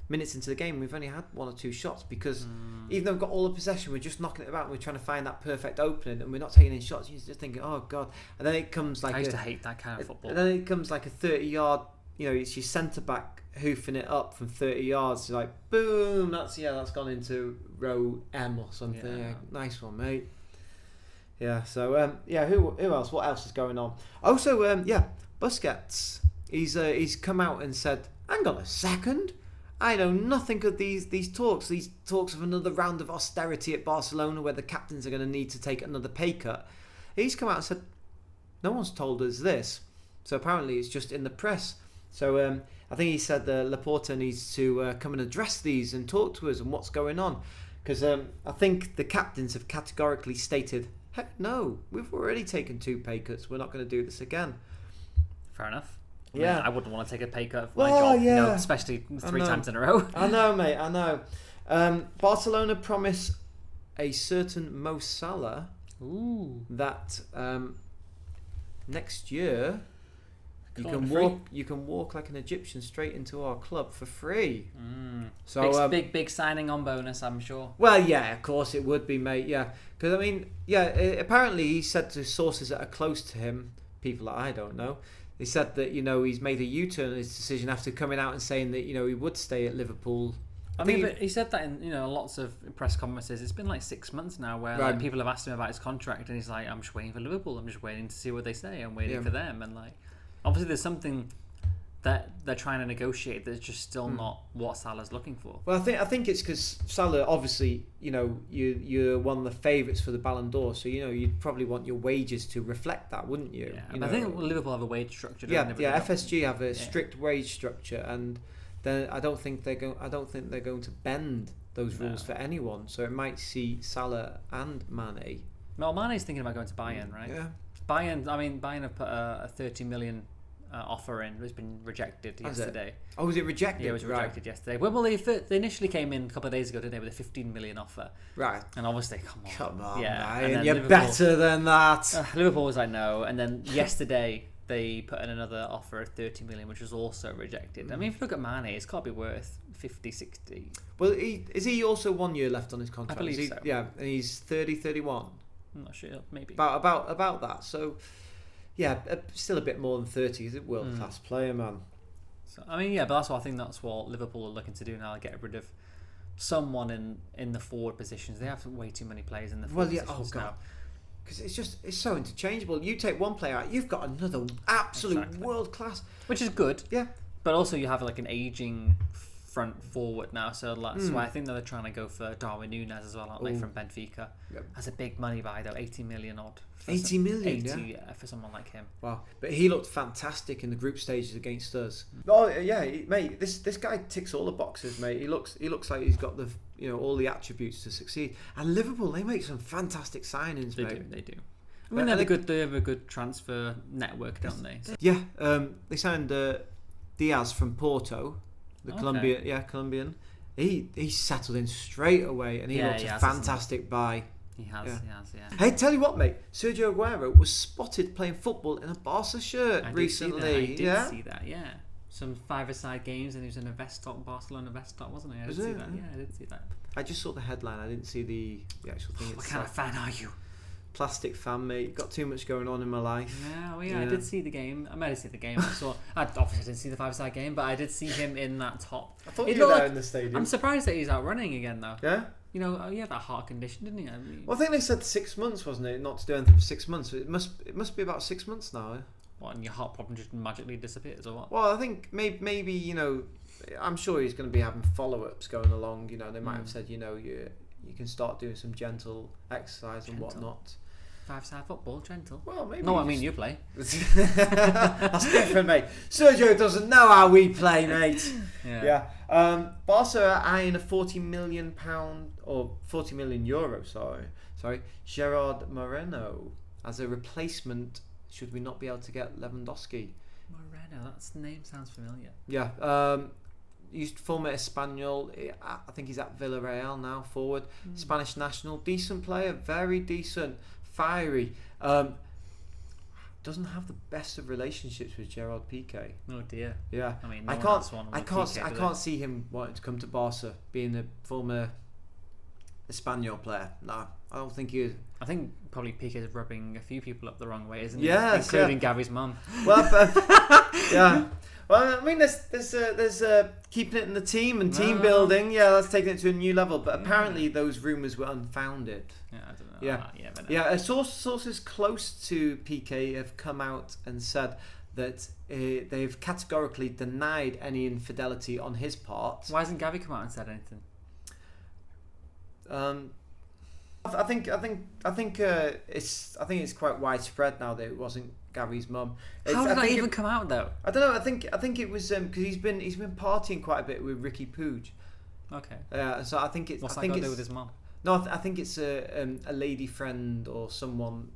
minutes into the game, we've only had 1 or 2 shots, because even though we've got all the possession, we're just knocking it about, and we're trying to find that perfect opening, and we're not taking in shots. You're just thinking, oh god. And then it comes like, I used to hate that kind of football. And then it comes like a 30-yard, it's your centre back hoofing it up from 30 yards. It's like, boom, that's gone into row M or something. Yeah, nice one, mate. Yeah. So who else? What else is going on? Also, Busquets. He's come out and said, hang on a second, I know nothing of these talks of another round of austerity at Barcelona where the captains are going to need to take another pay cut. He's come out and said, no one's told us this. So apparently it's just in the press. So I think he said Laporta needs to come and address these and talk to us and what's going on. Because I think the captains have categorically stated, heck no, we've already taken 2 pay cuts. We're not going to do this again. Fair enough. Yeah, I wouldn't want to take a pay cut for my job, especially 3 times in a row. I know, mate. I know. Barcelona promise a certain Mo Salah that next year you can walk like an Egyptian straight into our club for free. So big signing on bonus, I'm sure. Well, yeah, of course it would be, mate. Yeah, because I mean, apparently he said to sources that are close to him, people that I don't know. He said that he's made a U-turn in his decision after coming out and saying that he would stay at Liverpool. But he said that in lots of press conferences. It's been like 6 months now where like, people have asked him about his contract, and he's like, "I'm just waiting for Liverpool. I'm just waiting to see what they say. I'm waiting for them." And like, obviously, there's something that they're trying to negotiate that's just still not what Salah's looking for. Well, I think it's because Salah, obviously, you're one of the favourites for the Ballon d'Or, so you'd probably want your wages to reflect that, wouldn't you? Yeah, I think Liverpool have a wage structure. Yeah, FSG have a strict wage structure, and then I don't think they're going to bend those rules for anyone. So it might see Salah and Mane. Well, Mane's thinking about going to Bayern, right? Yeah. Bayern have put a 30 million offer in. It's been rejected yesterday. Oh, was it rejected? Yeah, it was rejected yesterday. Well, they initially came in a couple of days ago, didn't they, with a 15 million offer. Right. And obviously, come on, man. You're better than that. Liverpool was like, no. And then yesterday, they put in another offer of 30 million, which was also rejected. I mean, if you look at Mane, it's got to be worth 50, 60. Well, is he also 1 year left on his contract? I believe so. Yeah, and he's 30, 31. I'm not sure, maybe. About that. So, yeah, still a bit more than 30. He's a world-class player, man. So, I mean, yeah, but I think that's what Liverpool are looking to do now, get rid of someone in the forward positions. They have way too many players in the forward positions now. Because it's so interchangeable. You take one player out, you've got another absolute world class, which is good. Yeah, but also you have like an aging front forward now, so that's why I think they're trying to go for Darwin Núñez as well, aren't they, from Benfica? Yep. That's a big money buy though, 80 million odd. 80 million, 80, yeah, for someone like him. Wow, but he looked fantastic in the group stages against us. Oh yeah, mate, this guy ticks all the boxes, mate. He looks like he's got the all the attributes to succeed. And Liverpool, they make some fantastic signings, mate. They do. I mean, they have a good transfer network, don't they? So. Yeah, they signed Diaz from Porto, the Colombian. He settled in straight away, and he looked a fantastic buy. He has. Hey, tell you what, mate. Sergio Aguero was spotted playing football in a Barca shirt recently. I did see that. Yeah. Some five-a-side games, and he was in a Barcelona vest top, wasn't he? I did see that. Yeah, I did see that. I just saw the headline. I didn't see the actual thing. What kind of fan are you? Plastic fan, mate. Got too much going on in my life. Yeah, I did see the game. I might have seen the game. I obviously didn't see the five-a-side game, but I did see him in that top. I thought you were there in the stadium. I'm surprised that he's out running again, though. Yeah? He had that heart condition, didn't he? Well, I think they said 6 months, wasn't it? Not to do anything for 6 months. It must be about 6 months now. What, and your heart problem just magically disappears, or what? Well, I think maybe I'm sure he's going to be having follow-ups going along. They might have said, you can start doing some gentle exercise and whatnot. Five-side football, gentle. Well, maybe. No, I mean you play. That's different, mate. Sergio doesn't know how we play, mate. Yeah. Barca are eyeing a £40 million or €40 million. Sorry, Gerard Moreno as a replacement. Should we not be able to get Lewandowski? Moreno, that name sounds familiar. Yeah. Used former Espanyol. I think he's at Villarreal now. Forward, Spanish national, decent player, very decent. Fiery. Doesn't have the best of relationships with Gerard Piqué. Oh dear. Yeah. I mean, I can't see him wanting to come to Barca, being a former Espanyol player. No, I don't think he is. I think probably Piqué is rubbing a few people up the wrong way, isn't he? Yeah, including Gavi's mum. Well, yeah. Well, I mean, there's keeping it in the team and team building. Yeah, that's taking it to a new level. But apparently, those rumours were unfounded. Yeah, I don't know. Yeah. Sources close to Piqué have come out and said that they've categorically denied any infidelity on his part. Why hasn't Gavi come out and said anything? I think it's quite widespread now that it wasn't Gavi's mum. How did that even come out though? I don't know. I think it was because he's been partying quite a bit with Ricky Puig. Okay. So I think it's. What's that got to do with his mum? No, I think it's a lady friend or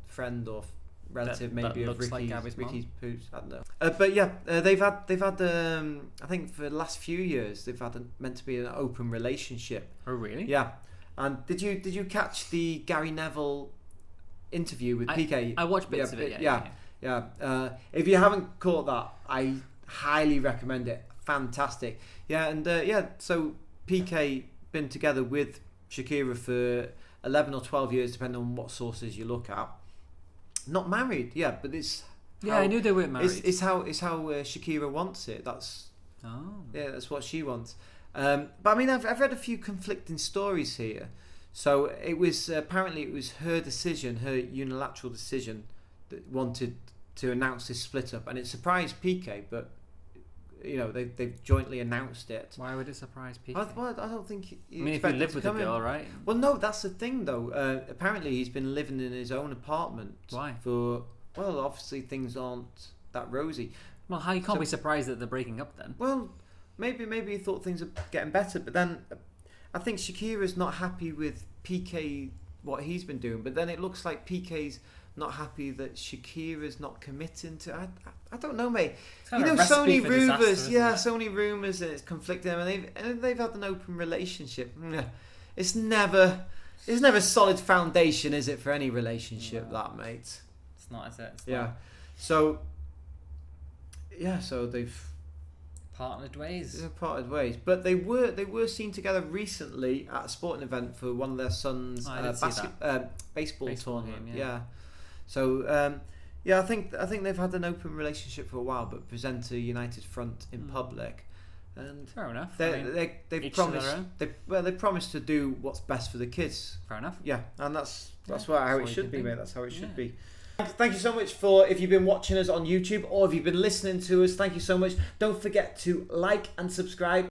friend or relative maybe of Ricky's Puig. I don't know. But yeah, they've had. I think for the last few years they've had meant to be an open relationship. Oh really? Yeah. And did you catch the Gary Neville interview with Piqué? I watched bits of it. Yeah. If you haven't caught that, I highly recommend it. Fantastic. Yeah, and so Piqué been together with Shakira for 11 or 12 years, depending on what sources you look at. Not married, but it's. I knew they weren't married. It's how Shakira wants it. That's what she wants. But I mean, I've read a few conflicting stories here. So it was apparently it was her decision, her unilateral decision, that wanted to announce this split up, and it surprised Piqué. But they've jointly announced it. Why would it surprise Piqué? I don't think. If you live with a girl, right? Well, no, that's the thing though. Apparently, he's been living in his own apartment. Why? Obviously things aren't that rosy. Well, you can't be surprised that they're breaking up then. Well, maybe he thought things are getting better, but then I think Shakira's not happy with PK, what he's been doing, but then it looks like PK's not happy that Shakira's not committing to. I don't know, mate. You know, so many rumours, so many rumours, and it's conflicting, and they've had an open relationship. It's never solid foundation, is it, for any relationship? That, mate. It's not, is it? It's yeah. not. So they've parted ways. But they were seen together recently at a sporting event for one of their sons' baseball tournament. Game, yeah. So I think they've had an open relationship for a while, but present a united front in public. And fair enough. They've promised to do what's best for the kids. Fair enough. Yeah, and that's how it should be, mate. That's how it should be. Thank you so much if you've been watching us on YouTube or if you've been listening to us, thank you so much. Don't forget to like and subscribe.